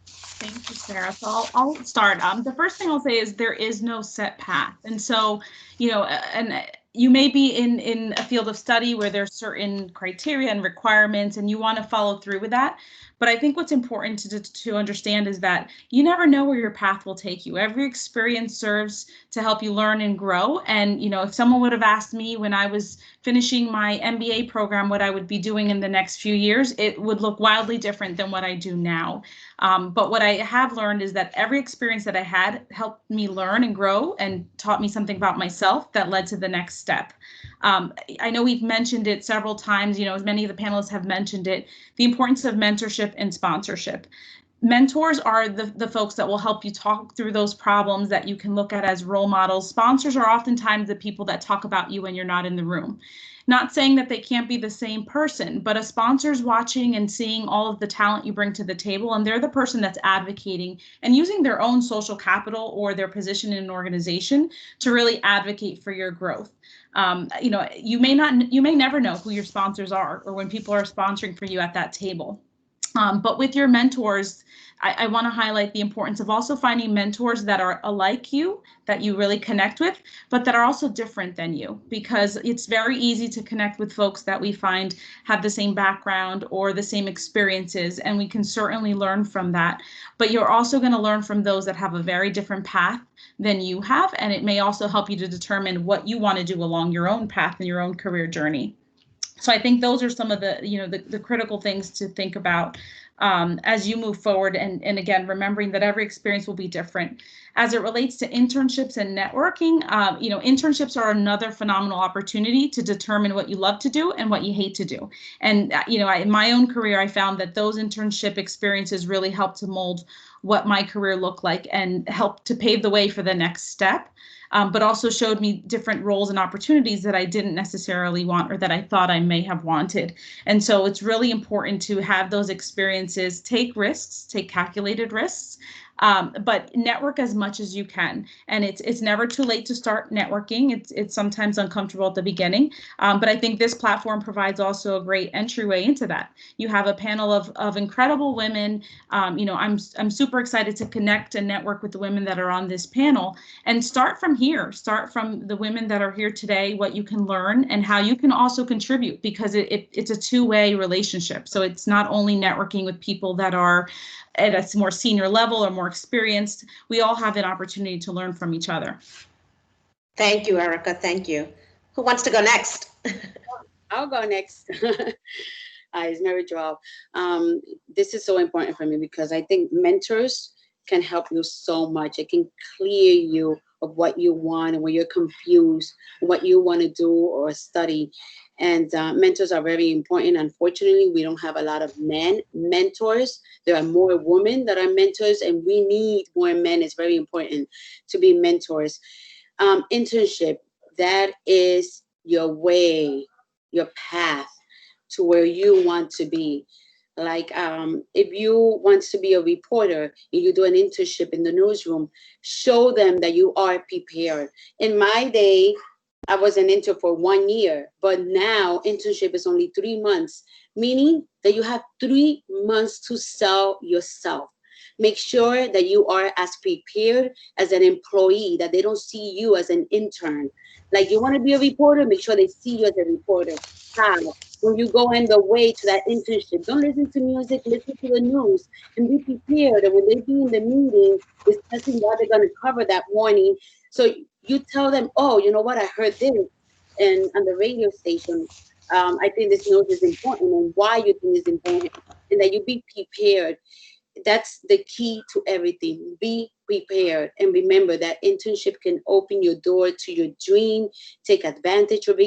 Thank you, Sarah. So I'll start. The first thing I'll say is there is no set path. And so, and you may be in a field of study where there's certain criteria and requirements, and you want to follow through with that. But I think what's important to understand is that you never know where your path will take you. Every experience serves to help you learn and grow. And, if someone would have asked me when I was finishing my MBA program what I would be doing in the next few years, it would look wildly different than what I do now. But what I have learned is that every experience that I had helped me learn and grow and taught me something about myself that led to the next step. I know we've mentioned it several times, as many of the panelists have mentioned it, the importance of mentorship and sponsorship. Mentors are the folks that will help you talk through those problems that you can look at as role models. Sponsors are oftentimes the people that talk about you when you're not in the room. Not saying that they can't be the same person, but a sponsor's watching and seeing all of the talent you bring to the table, and they're the person that's advocating and using their own social capital or their position in an organization to really advocate for your growth. You may never know who your sponsors are or when people are sponsoring for you at that table. But with your mentors, I want to highlight the importance of also finding mentors that are alike you, that you really connect with, but that are also different than you, because it's very easy to connect with folks that we find have the same background or the same experiences, and we can certainly learn from that. But you're also going to learn from those that have a very different path than you have, and it may also help you to determine what you want to do along your own path and your own career journey. So I think those are some of the, the critical things to think about as you move forward. And again, remembering that every experience will be different. As it relates to internships and networking, internships are another phenomenal opportunity to determine what you love to do and what you hate to do. And, in my own career, I found that those internship experiences really helped to mold what my career looked like and helped to pave the way for the next step. But also showed me different roles and opportunities that I didn't necessarily want or that I thought I may have wanted. And so it's really important to have those experiences, take risks, take calculated risks, but network as much as you can. And it's never too late to start networking. It's sometimes uncomfortable at the beginning, but I think this platform provides also a great entryway into that. You have a panel of incredible women. I'm super excited to connect and network with the women that are on this panel and start from here. Start from the women that are here today, what you can learn and how you can also contribute, because it's a two-way relationship. So it's not only networking with people that are at a more senior level or more experienced. We all have an opportunity to learn from each other. Thank you, Erica. Thank you. Who wants to go next? I'll go next. It's Mary Joelle. This is so important for me because I think mentors can help you so much. It can clear you of what you want and when you're confused, what you want to do or study. And mentors are very important. Unfortunately, we don't have a lot of men mentors. There are more women that are mentors, and we need more men. It's very important to be mentors. Internship, that is your way, your path to where you want to be. Like if you want to be a reporter and you do an internship in the newsroom, show them that you are prepared. In my day, I was an intern for 1 year, but now internship is only 3 months, meaning that you have 3 months to sell yourself. Make sure that you are as prepared as an employee, that they don't see you as an intern. Like you want to be a reporter, make sure they see you as a reporter. How? When you go in the way to that internship, don't listen to music, listen to the news and be prepared. And when they be in the meeting discussing what they're going to cover that morning, so you tell them, oh, you know what, I heard this and on the radio station. I think this news is important and why you think it's important, and that you be prepared. That's the key to everything. Be prepared and remember that internship can open your door to your dream. Take advantage of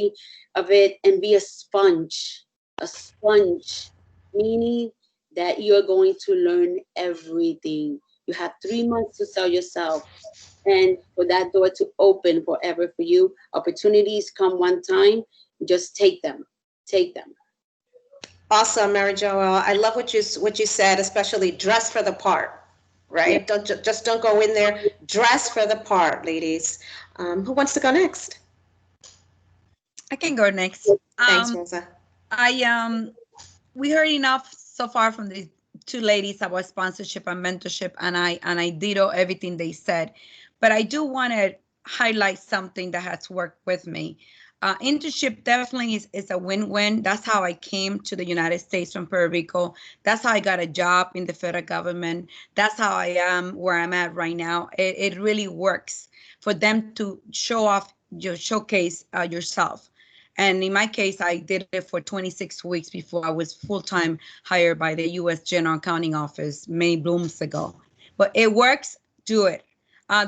it and be a sponge. A sponge, meaning that you're going to learn everything. You have 3 months to sell yourself and for that door to open forever for you. Opportunities come one time, just take them. Take them. Awesome, Mary Joelle. I love what you said, especially dress for the part, right? Yeah. Just don't go in there. Dress for the part, ladies. Who wants to go next? I can go next. Thanks, Rosa. We heard enough so far from these two ladies about sponsorship and mentorship, and I ditto everything they said. But I do want to highlight something that has worked with me. Internship definitely is a win-win. That's how I came to the United States from Puerto Rico. That's how I got a job in the federal government. That's how I am where I'm at right now. It really works for them to showcase yourself. And in my case, I did it for 26 weeks before I was full-time hired by the U.S. General Accounting Office many blooms ago. But it works, do it.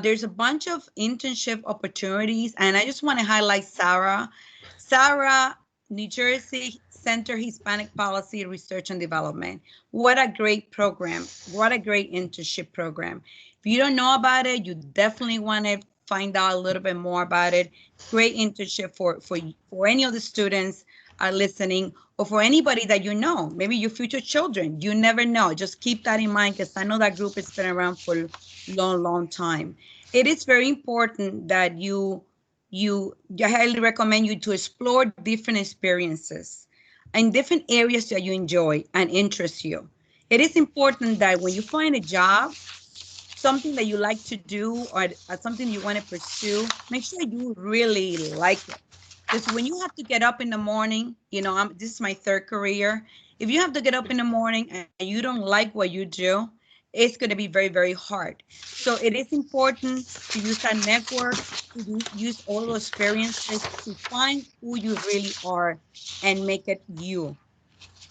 There's a bunch of internship opportunities, and I just want to highlight SARA. SARA, New Jersey Center Hispanic Policy Research and Development. What a great program. What a great internship program. If you don't know about it, you definitely want to find out a little bit more about it. Great internship for any of the students listening, or for anybody that you know, maybe your future children. You never know. Just keep that in mind, because I know that group has been around for a long time. It is very important that I highly recommend you to explore different experiences in different areas that you enjoy and interest you. It is important that when you find a job, something that you like to do, or something you want to pursue, make sure you really like it. Because when you have to get up in the morning, this is my third career. If you have to get up in the morning and you don't like what you do, it's going to be very, very hard. So it is important to use that network, to use all those experiences to find who you really are and make it you.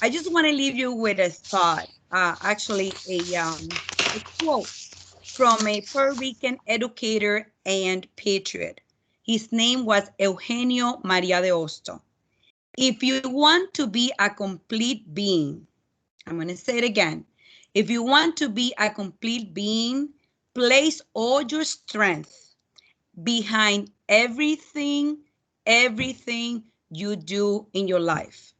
I just want to leave you with a thought, actually a quote from a Puerto Rican educator and patriot. His name was Eugenio Maria de Hosto. If you want to be a complete being, I'm going to say it again. If you want to be a complete being, place all your strength behind everything you do in your life.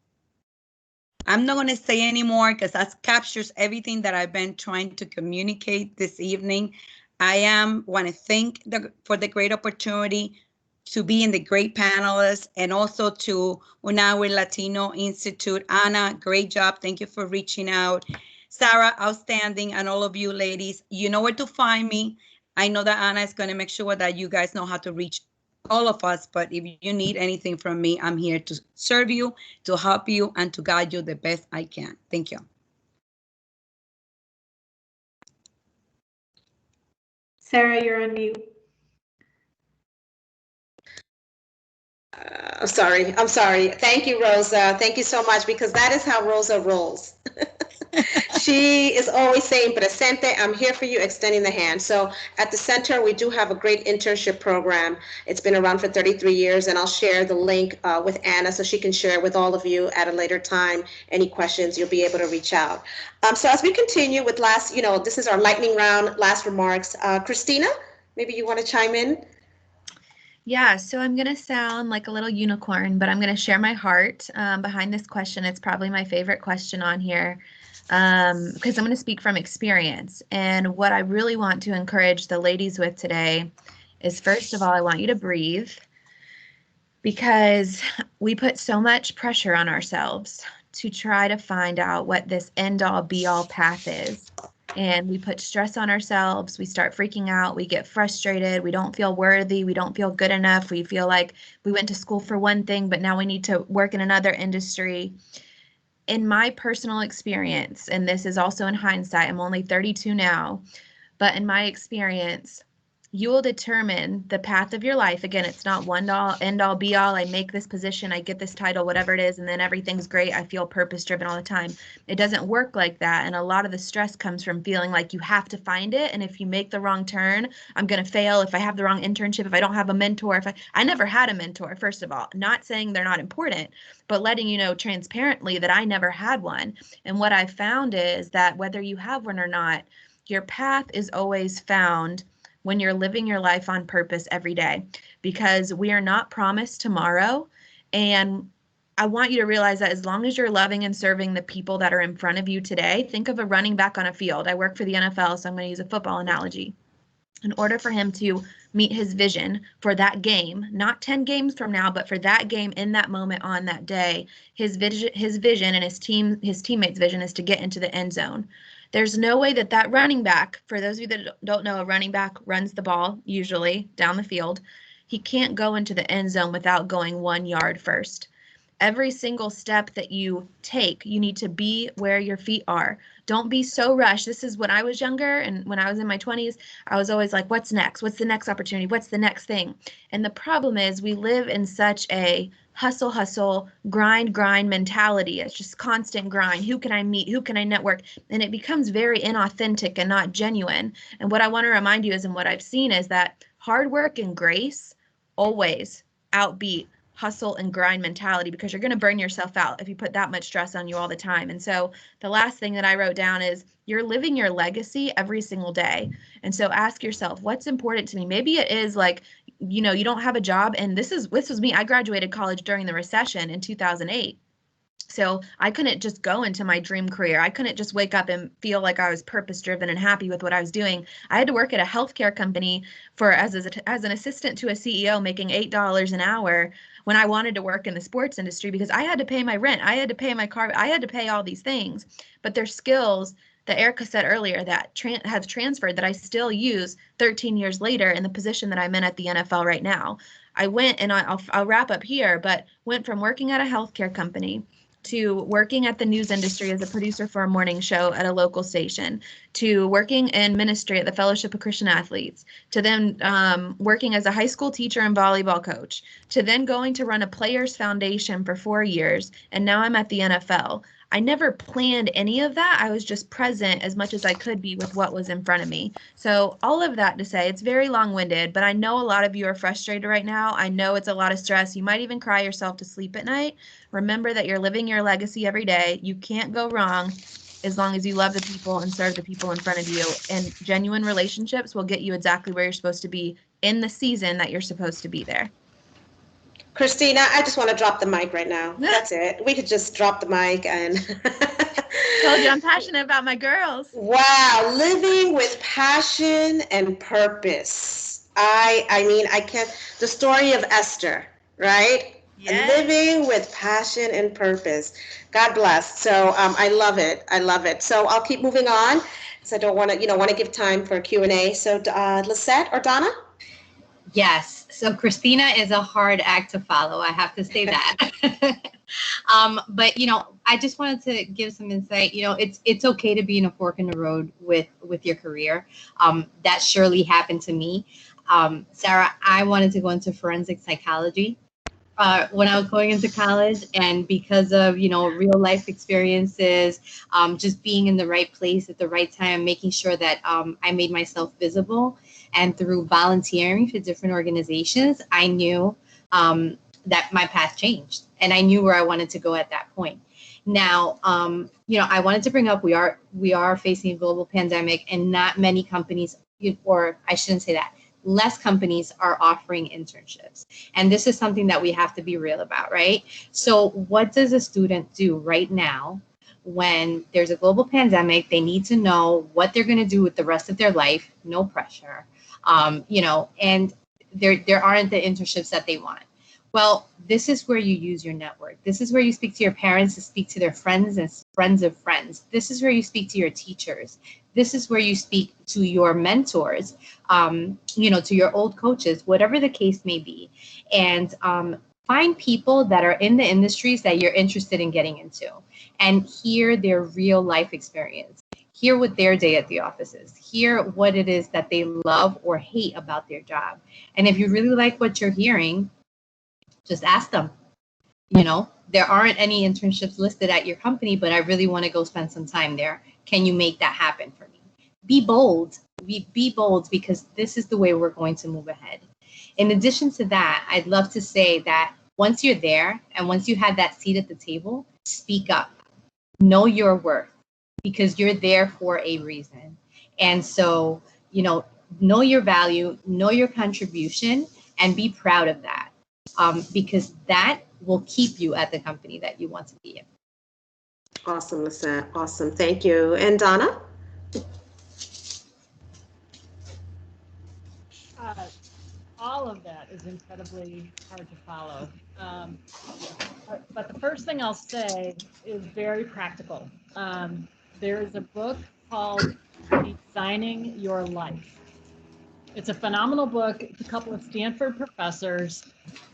I'm not going to say anymore because that captures everything that I've been trying to communicate this evening. I want to thank for the great opportunity to be in the great panelists, and also to Unawe Latino Institute. Anna, great job. Thank you for reaching out. Sarah, outstanding. And all of you ladies, you know where to find me. I know that Anna is going to make sure that you guys know how to reach all of us, but if you need anything from me, I'm here to serve you, to help you, and to guide you the best I can. Thank you. Sarah, you're on mute. I'm sorry. Thank you, Rosa. Thank you so much, because that is how Rosa rolls. She is always saying, presente, I'm here for you, extending the hand. So at the center, we do have a great internship program. It's been around for 33 years, and I'll share the link with Anna so she can share it with all of you at a later time. Any questions, you'll be able to reach out. So as we continue with this is our lightning round, last remarks. Christina, maybe you want to chime in? Yeah, so I'm going to sound like a little unicorn, but I'm going to share my heart behind this question. It's probably my favorite question on here, because I'm going to speak from experience. And what I really want to encourage the ladies with today is, first of all, I want you to breathe, because we put so much pressure on ourselves to try to find out what this end-all be-all path is. And we put stress on ourselves. We start freaking out. We get frustrated. We don't feel worthy. We don't feel good enough. We feel like we went to school for one thing, but now we need to work in another industry. In my personal experience, and this is also in hindsight, I'm only 32 now, but in my experience, you will determine the path of your life. Again, it's not one end all be all. I make this position, I get this title, whatever it is, and then everything's great. I feel purpose driven all the time. It doesn't work like that. And a lot of the stress comes from feeling like you have to find it. And if you make the wrong turn, I'm going to fail. If I have the wrong internship, if I don't have a mentor, I never had a mentor, first of all, not saying they're not important, but letting you know transparently that I never had one. And what I've found is that whether you have one or not, your path is always found when you're living your life on purpose every day, because we are not promised tomorrow. And I want you to realize that as long as you're loving and serving the people that are in front of you today, think of a running back on a field. I work for the NFL, so I'm going to use a football analogy. In order for him to meet his vision for that game, not 10 games from now, but for that game in that moment on that day, his vision and his teammates' vision is to get into the end zone. There's no way that running back, for those of you that don't know, a running back runs the ball usually down the field. He can't go into the end zone without going 1 yard first. Every single step that you take, you need to be where your feet are. Don't be so rushed. This is when I was younger, and when I was in my 20s, I was always like, what's next? What's the next opportunity? What's the next thing? And the problem is we live in such a hustle, grind mentality. It's just constant grind. Who can I meet? Who can I network? And it becomes very inauthentic and not genuine. And what I want to remind you is, and what I've seen is that hard work and grace always outbeat hustle and grind mentality, because you're going to burn yourself out if you put that much stress on you all the time. And so the last thing that I wrote down is, you're living your legacy every single day. And so ask yourself, what's important to me? Maybe it is like, you don't have a job. And this was me. I graduated college during the recession in 2008. So I couldn't just go into my dream career. I couldn't just wake up and feel like I was purpose driven and happy with what I was doing. I had to work at a healthcare company as an assistant to a CEO, making $8 an hour when I wanted to work in the sports industry, because I had to pay my rent. I had to pay my car. I had to pay all these things. But there's skills that Erica said earlier that have transferred that I still use 13 years later in the position that I'm in at the NFL right now. I went, and I'll wrap up here, but went from working at a healthcare company to working at the news industry as a producer for a morning show at a local station, to working in ministry at the Fellowship of Christian Athletes, to then working as a high school teacher and volleyball coach, to then going to run a players foundation for 4 years, and now I'm at the NFL. I never planned any of that. I was just present as much as I could be with what was in front of me. So all of that to say, it's very long-winded, but I know a lot of you are frustrated right now. I know it's a lot of stress. You might even cry yourself to sleep at night. Remember that you're living your legacy every day. You can't go wrong as long as you love the people and serve the people in front of you. And genuine relationships will get you exactly where you're supposed to be in the season that you're supposed to be there. Christina, I just want to drop the mic right now. That's it. We could just drop the mic and Told you I'm passionate about my girls. Wow, living with passion and purpose. I mean, I can't, the story of Esther, right? Yes. Living with passion and purpose. God bless. So I love it. I love it. So I'll keep moving on. So I don't want to, want to give time for Q&A. So Lisette or Donna? Yes. So Christina is a hard act to follow. I have to say that. But I just wanted to give some insight. It's okay to be in a fork in the road with your career. That surely happened to me. Sarah, I wanted to go into forensic psychology when I was going into college, and because of real life experiences, just being in the right place at the right time, making sure that I made myself visible, and through volunteering for different organizations, I knew that my path changed, and I knew where I wanted to go at that point. Now, I wanted to bring up we are facing a global pandemic, and not many companies, or I shouldn't say that, less companies are offering internships. And this is something that we have to be real about, right? So what does a student do right now when there's a global pandemic? They need to know what they're going to do with the rest of their life, no pressure, and there aren't the internships that they want. Well, this is where you use your network. This is where you speak to your parents, to speak to their friends and friends of friends. This is where you speak to your teachers. This is where you speak to your mentors, to your old coaches, whatever the case may be. And find people that are in the industries that you're interested in getting into, and hear their real life experience. Hear what their day at the office is. Hear what it is that they love or hate about their job. And if you really like what you're hearing, just ask them. There aren't any internships listed at your company, but I really want to go spend some time there. Can you make that happen for me? Be bold. Be bold, because this is the way we're going to move ahead. In addition to that, I'd love to say that once you're there and once you have that seat at the table, speak up. Know your worth, because you're there for a reason. And so, know your value, know your contribution, and be proud of that. Because that will keep you at the company that you want to be in. Awesome, Lisette. Awesome. Thank you. And Donna? All of that is incredibly hard to follow. But the first thing I'll say is very practical. There is a book called Designing Your Life. It's a phenomenal book. It's a couple of Stanford professors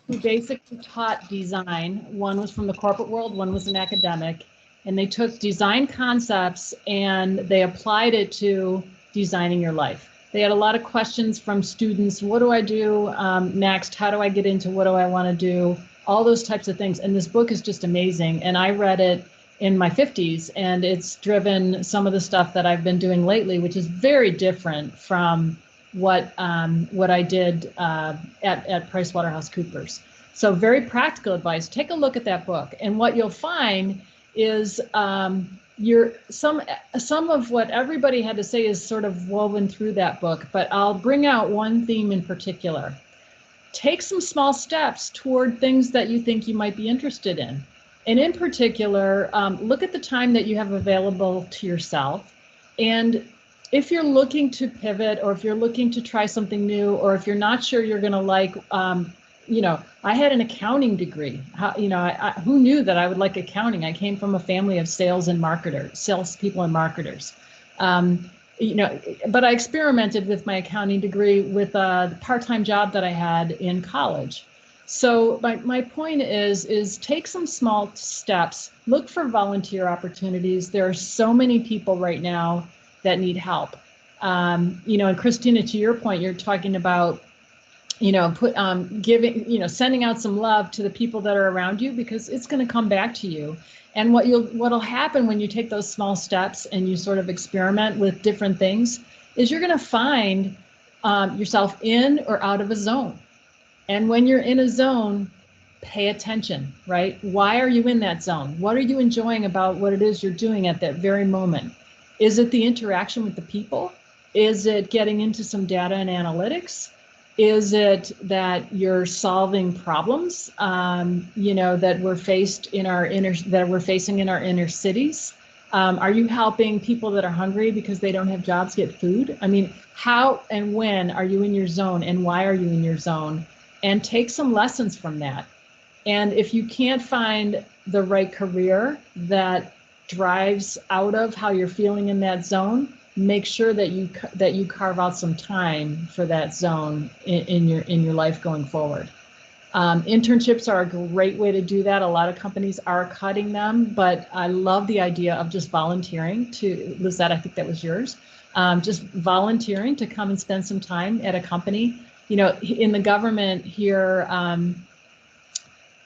who basically taught design. One was from the corporate world, one was an academic, and they took design concepts and they applied it to designing your life. They had a lot of questions from students. What do I do next? How do I get into what do I want to do? All those types of things. And this book is just amazing. And I read it in my 50s, and it's driven some of the stuff that I've been doing lately, which is very different from what I did at PricewaterhouseCoopers. So very practical advice. Take a look at that book, and what you'll find is some of what everybody had to say is sort of woven through that book. But I'll bring out one theme in particular. Take some small steps toward things that you think you might be interested in, and in particular, look at the time that you have available to yourself, and if you're looking to pivot, or if you're looking to try something new, or if you're not sure you're going to like, I had an accounting degree. Who knew that I would like accounting? I came from a family of salespeople and marketers. But I experimented with my accounting degree with a part-time job that I had in college. So my point is take some small steps, look for volunteer opportunities. There are so many people right now that need help. You know, and Christina, to your point, you're talking about, you know, giving, you know, sending out some love to the people that are around you, because it's going to come back to you. And what'll happen when you take those small steps and you sort of experiment with different things is you're going to find yourself in or out of a zone. And when you're in a zone, pay attention, right? Why are you in that zone? What are you enjoying about what it is you're doing at that very moment? Is it the interaction with the people? Is it getting into some data and analytics? Is it that you're solving problems, you know, that we're facing in our inner cities? Are you helping people that are hungry because they don't have jobs get food? I mean, how and when are you in your zone, and why are you in your zone? And take some lessons from that. And if you can't find the right career that drives out of how you're feeling in that zone, make sure that you carve out some time for that zone in your life going forward. Internships are a great way to do that. A lot of companies are cutting them, but I love the idea of just volunteering to, Lizette, I think that was yours, just volunteering to come and spend some time at a company. You know, in the government here, and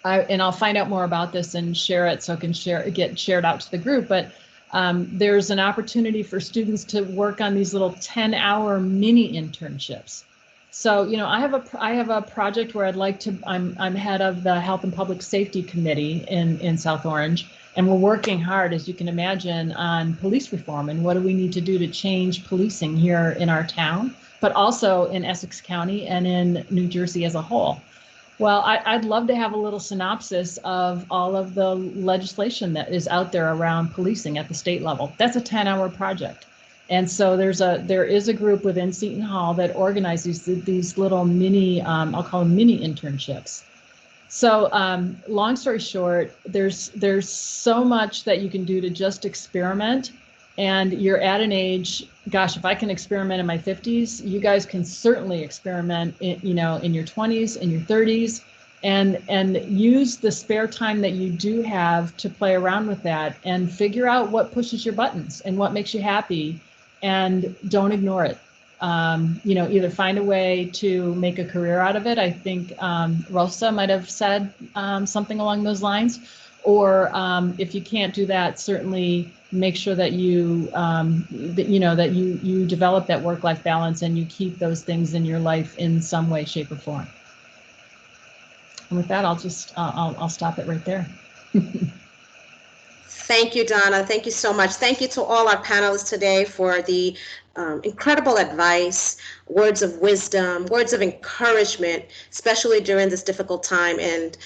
I'll find out more about this and share it so it can get shared out to the group, but there's an opportunity for students to work on these little 10-hour mini internships. So, you know, I have a project where I'd like to, I'm head of the Health and Public Safety Committee in South Orange, and we're working hard, as you can imagine, on police reform and what do we need to do to change policing here in our town, but also in Essex County and in New Jersey as a whole. Well, I'd love to have a little synopsis of all of the legislation that is out there around policing at the state level. That's a 10-hour project. And so there is a group within Seton Hall that organizes these little mini, I'll call them mini internships. So long story short, there's so much that you can do to just experiment. And you're at an age, gosh, if I can experiment in my 50s, you guys can certainly experiment in, you know, in your 20s, in your 30s, and use the spare time that you do have to play around with that and figure out what pushes your buttons and what makes you happy, and don't ignore it. You know, either find a way to make a career out of it. I think Rosa might have said something along those lines. Or if you can't do that, certainly make sure that you develop that work-life balance and you keep those things in your life in some way, shape, or form. And with that, I'll stop it right there. Thank you, Donna. Thank you so much. Thank you to all our panelists today for the incredible advice, words of wisdom, words of encouragement, especially during this difficult time. And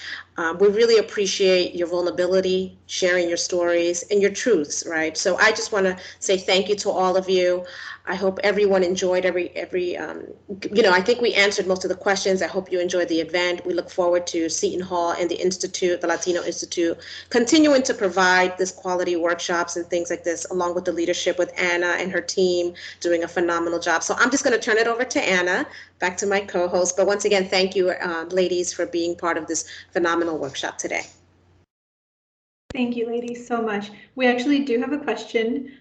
we really appreciate your vulnerability, sharing your stories and your truths, right? So I just want to say thank you to all of you. I hope everyone enjoyed I think we answered most of the questions. I hope you enjoyed the event. We look forward to Seton Hall and the Institute, the Latino Institute, continuing to provide this quality workshops and things like this, along with the leadership with Anna and her team doing a phenomenal job. So I'm just going to turn it over to Anna, back to my co-host. But once again, thank you, ladies, for being part of this phenomenal workshop today. Thank you, ladies, so much. We actually do have a question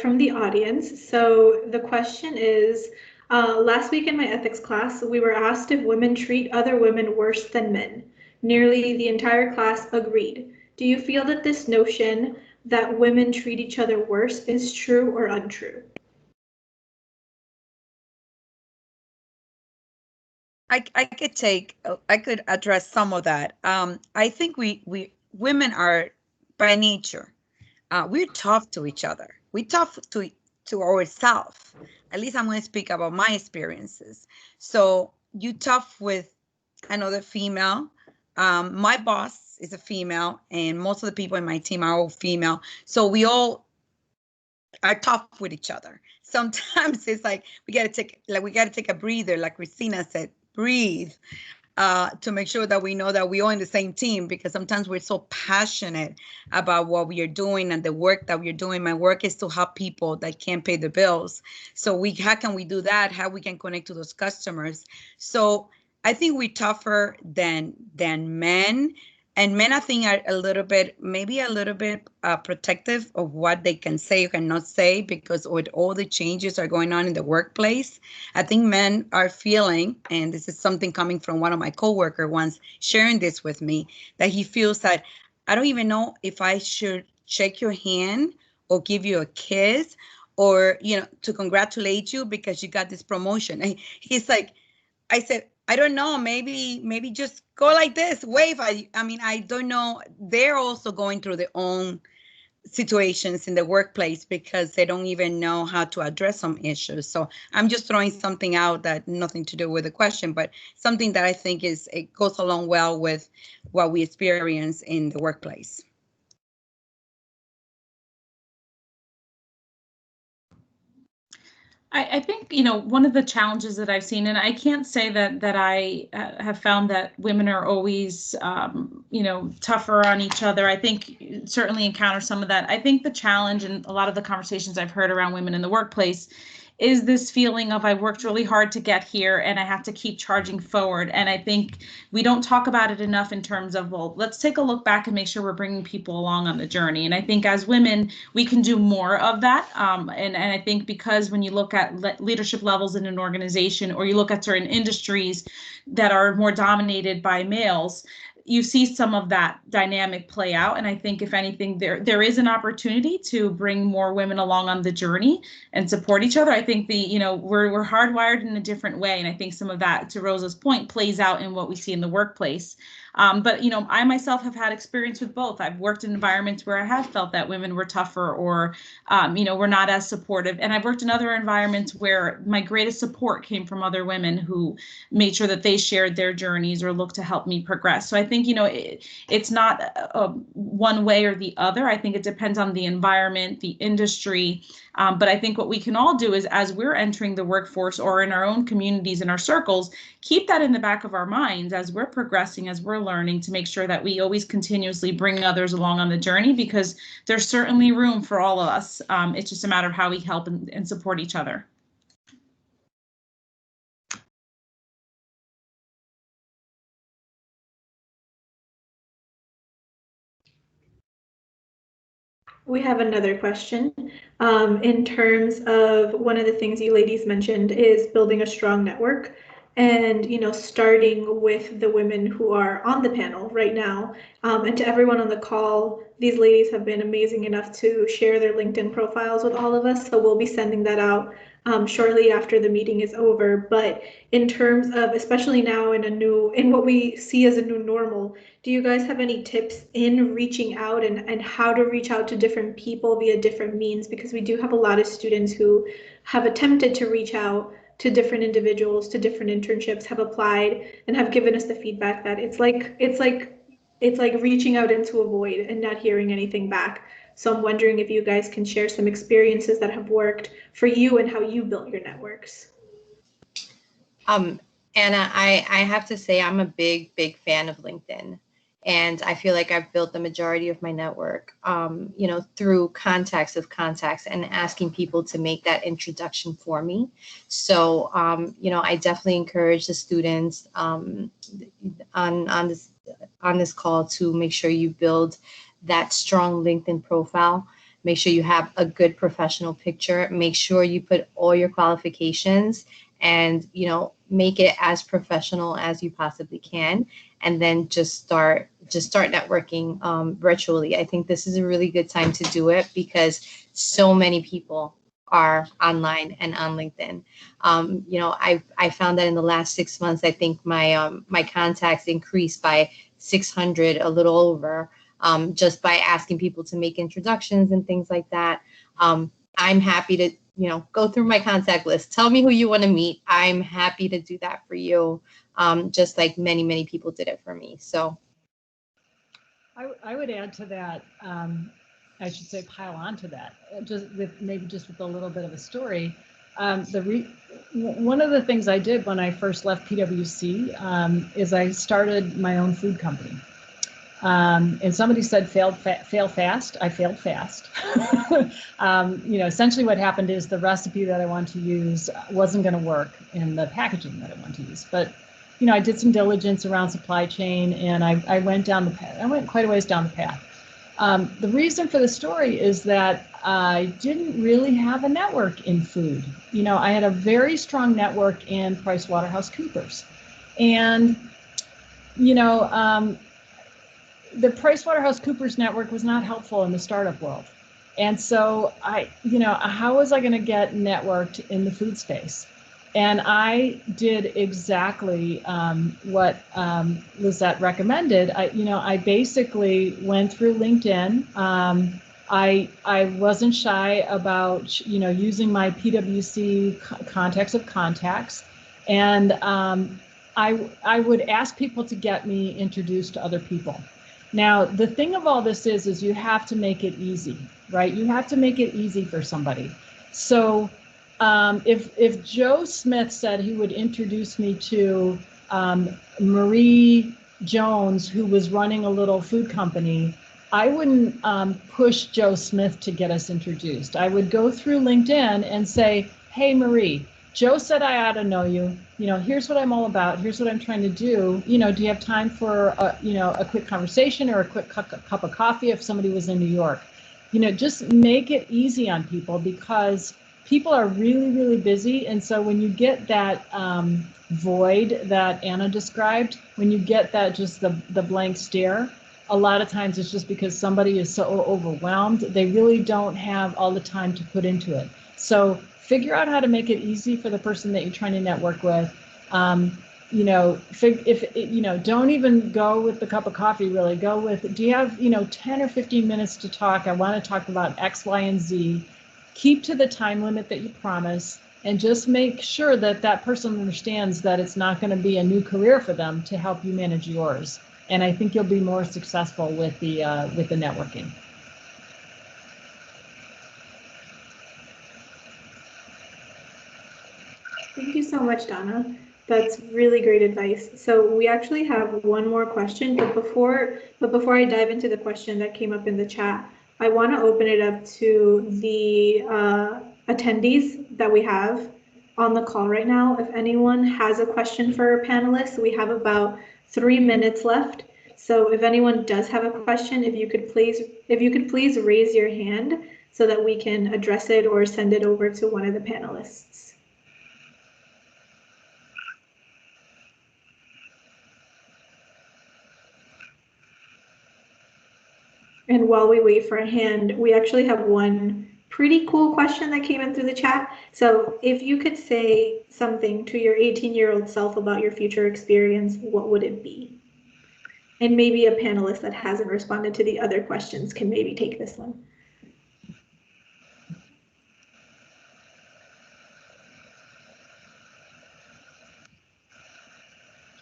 from the audience. So the question is, last week in my ethics class, we were asked if women treat other women worse than men. Nearly the entire class agreed. Do you feel that this notion that women treat each other worse is true or untrue? I could address some of that. I think we women are by nature, we're tough to each other. We're tough to ourselves. At least I'm going to speak about my experiences. So you tough with another female. My boss is a female, and most of the people in my team are all female. So we all are tough with each other. Sometimes it's like we got to take a breather, like Christina said, breathe. To make sure that we know that we're all in the same team, because sometimes we're so passionate about what we are doing and the work that we're doing. My work is to help people that can't pay the bills. So how can we do that? How we can connect to those customers? So I think we're tougher than men. And men, I think, are maybe a little bit protective of what they can say or cannot say, because with all the changes are going on in the workplace, I think men are feeling, and this is something coming from one of my coworkers once sharing this with me, that he feels that I don't even know if I should shake your hand or give you a kiss or, to congratulate you because you got this promotion. And he's like, I said, I don't know, maybe just go like this, wave. I mean, I don't know. They're also going through their own situations in the workplace because they don't even know how to address some issues. So I'm just throwing something out that nothing to do with the question, but something that I think it goes along well with what we experience in the workplace. I think, one of the challenges that I've seen, and I can't say that I have found that women are always, tougher on each other. I think certainly encounter some of that. I think the challenge and a lot of the conversations I've heard around women in the workplace is this feeling of I worked really hard to get here and I have to keep charging forward. And I think we don't talk about it enough in terms of, well, let's take a look back and make sure we're bringing people along on the journey. And I think as women, we can do more of that. And I think because when you look at leadership levels in an organization, or you look at certain industries that are more dominated by males, you see some of that dynamic play out. And I think if anything, there is an opportunity to bring more women along on the journey and support each other. I think we're hardwired in a different way. And I think some of that, to Rosa's point, plays out in what we see in the workplace. But I myself have had experience with both. I've worked in environments where I have felt that women were tougher or, were not as supportive. And I've worked in other environments where my greatest support came from other women who made sure that they shared their journeys or looked to help me progress. So I think, it's not one way or the other. I think it depends on the environment, the industry. But I think what we can all do is, as we're entering the workforce or in our own communities, in our circles, keep that in the back of our minds as we're progressing, as we're learning, to make sure that we always continuously bring others along on the journey, because there's certainly room for all of us. It's just a matter of how we help and support each other. We have another question. In terms of one of the things you ladies mentioned is building a strong network, and starting with the women who are on the panel right now, and to everyone on the call, these ladies have been amazing enough to share their LinkedIn profiles with all of us, so we'll be sending that out shortly after the meeting is over. But in terms of, especially now in what we see as a new normal, do you guys have any tips in reaching out and how to reach out to different people via different means? Because we do have a lot of students who have attempted to reach out to different individuals, to different internships, have applied and have given us the feedback that it's like reaching out into a void and not hearing anything back. So I'm wondering if you guys can share some experiences that have worked for you and how you built your networks. Anna, I have to say I'm a big fan of LinkedIn. And I feel like I've built the majority of my network, through contacts and asking people to make that introduction for me. So, I definitely encourage the students on this call to make sure you build that strong LinkedIn profile. Make sure you have a good professional picture. Make sure you put all your qualifications and, make it as professional as you possibly can. And then just start networking virtually. I think this is a really good time to do it because so many people are online and on LinkedIn. I found that in the last 6 months, I think my contacts increased by 600, a little over, just by asking people to make introductions and things like that. I'm happy to, go through my contact list. Tell me who you want to meet. I'm happy to do that for you. Just like many people did it for me. So I would add to that, I should say pile onto that, just with a little bit of a story. One of the things I did when I first left PwC is I started my own food company. And somebody said fail fast. I failed fast. Essentially what happened is the recipe that I want to use wasn't going to work in the packaging that I want to use. But, I did some diligence around supply chain, and I went down the path. I went quite a ways down the path. The reason for the story is that I didn't really have a network in food. I had a very strong network in PricewaterhouseCoopers. And, the PricewaterhouseCoopers network was not helpful in the startup world. And so how was I going to get networked in the food space? And I did exactly what Lizette recommended. I basically went through LinkedIn. I wasn't shy about using my PwC contacts of contacts, and I would ask people to get me introduced to other people. Now, the thing of all this is you have to make it easy, right? You have to make it easy for somebody. So if Joe Smith said he would introduce me to Marie Jones, who was running a little food company, I wouldn't push Joe Smith to get us introduced. I would go through LinkedIn and say, hey, Marie, Joe said I ought to know you. Here's what I'm all about. Here's what I'm trying to do. Do you have time for a quick conversation or a quick cup of coffee if somebody was in New York? Just make it easy on people, because people are really, really busy. And so when you get that void that Anna described, when you get that just the blank stare, a lot of times it's just because somebody is so overwhelmed. They really don't have all the time to put into it. So figure out how to make it easy for the person that you're trying to network with. Don't even go with the cup of coffee, really. Go with, do you have, 10 or 15 minutes to talk? I want to talk about X, Y, and Z. Keep to the time limit that you promise, and just make sure that that person understands that it's not going to be a new career for them to help you manage yours. And I think you'll be more successful with the networking. Thank you so much, Donna. That's really great advice. So we actually have one more question, but before I dive into the question that came up in the chat, I want to open it up to the attendees that we have on the call right now. If anyone has a question for our panelists, we have about 3 minutes left. So if anyone does have a question, if you could please raise your hand so that we can address it or send it over to one of the panelists. And while we wait for a hand, we actually have one pretty cool question that came in through the chat. So if you could say something to your 18-year-old self about your future experience, what would it be? And maybe a panelist that hasn't responded to the other questions can maybe take this one.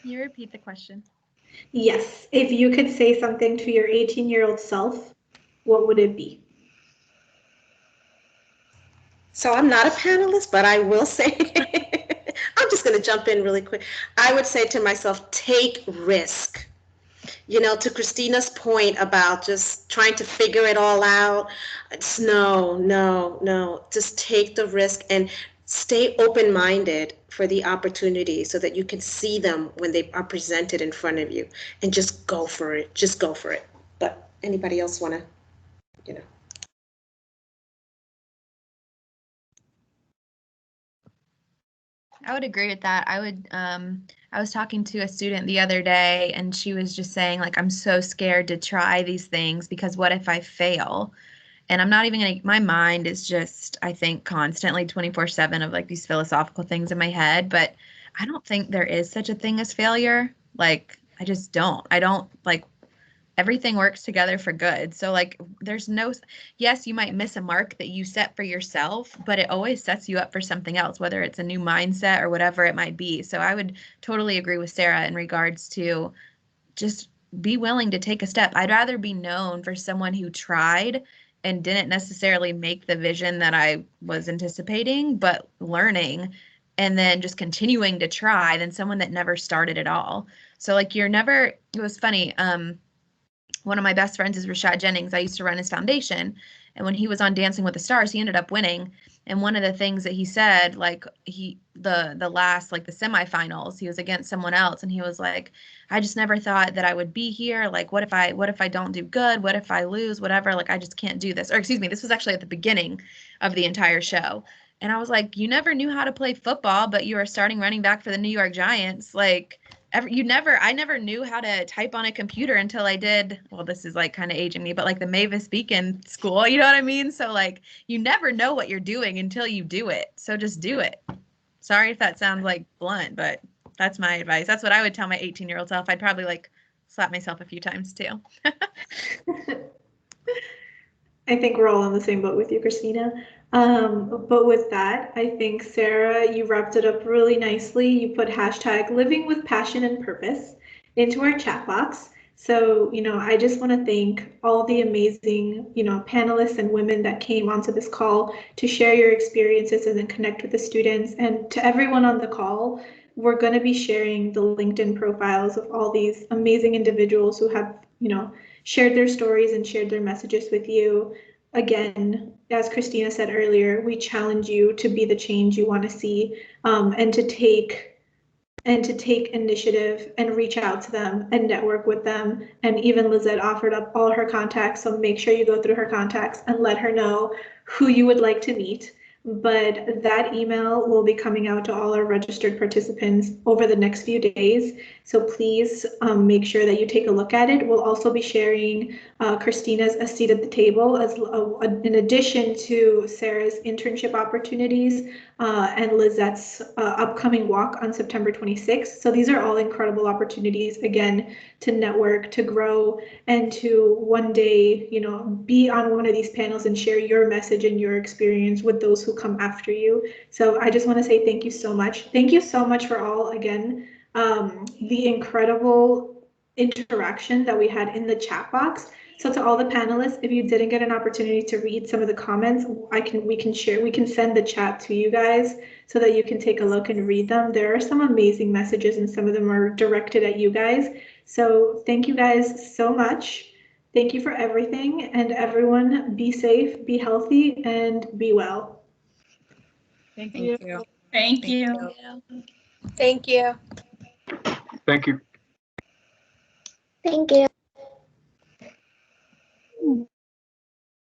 Can you repeat the question? Yes, if you could say something to your 18-year-old self, what would it be? So I'm not a panelist, but I will say, I'm just going to jump in really quick. I would say to myself, take risk. To Christina's point about just trying to figure it all out, it's no. Just take the risk and stay open-minded for the opportunity so that you can see them when they are presented in front of you, and just go for it. Just go for it. But anybody else want to, I would agree with that. I was talking to a student the other day, and she was just saying, like, I'm so scared to try these things because what if I fail? And I'm not even gonna, my mind is just, I think, constantly 24/7 of like these philosophical things in my head, but I don't think there is such a thing as failure. Like, I just don't. I don't, like, everything works together for good. So like there's no, yes, you might miss a mark that you set for yourself, but it always sets you up for something else, whether it's a new mindset or whatever it might be. So I would totally agree with Sarah in regards to just be willing to take a step. I'd rather be known for someone who tried and didn't necessarily make the vision that I was anticipating, but learning and then just continuing to try than someone that never started at all. So like it was funny. One of my best friends is Rashad Jennings. I used to run his foundation. And when he was on Dancing with the Stars, he ended up winning. And one of the things that he said, like the last, like the semifinals, he was against someone else, and he was like, I just never thought that I would be here. Like, what if I don't do good? What if I lose? Whatever. Like, I just can't do this. Or excuse me, this was actually at the beginning of the entire show. And I was like, you never knew how to play football, but you were starting running back for the New York Giants. Like, I never knew how to type on a computer until I did, well, this is like kind of aging me, but like the Mavis Beacon school, you know what I mean? So like, you never know what you're doing until you do it. So just do it. Sorry if that sounds like blunt, but that's my advice. That's what I would tell my 18-year-old self. I'd probably like slap myself a few times too. I think we're all on the same boat with you, Christina. But with that, I think, Sarah, you wrapped it up really nicely. You put hashtag living with passion and purpose into our chat box. So, I just want to thank all the amazing, panelists and women that came onto this call to share your experiences and then connect with the students. And to everyone on the call, we're going to be sharing the LinkedIn profiles of all these amazing individuals who have, shared their stories and shared their messages with you. Again, as Christina said earlier, we challenge you to be the change you want to see, and to take initiative and reach out to them and network with them. And even Lizette offered up all her contacts, so make sure you go through her contacts and let her know who you would like to meet. But that email will be coming out to all our registered participants over the next few days. So please make sure that you take a look at it. We'll also be sharing Christina's A Seat at the Table as in addition to Sarah's internship opportunities and Lizette's upcoming walk on September 26th. So these are all incredible opportunities, again, to network, to grow, and to one day, be on one of these panels and share your message and your experience with those who come after you. So I just want to say thank you so much. Thank you so much for all, again, the incredible interaction that we had in the chat box. So to all the panelists, if you didn't get an opportunity to read some of the comments, we can send the chat to you guys so that you can take a look and read them. There are some amazing messages and some of them are directed at you guys. So thank you guys so much. Thank you for everything, and everyone be safe, be healthy, and be well. Thank Thank you. you. Thank you. Thank you. Thank you. Thank you.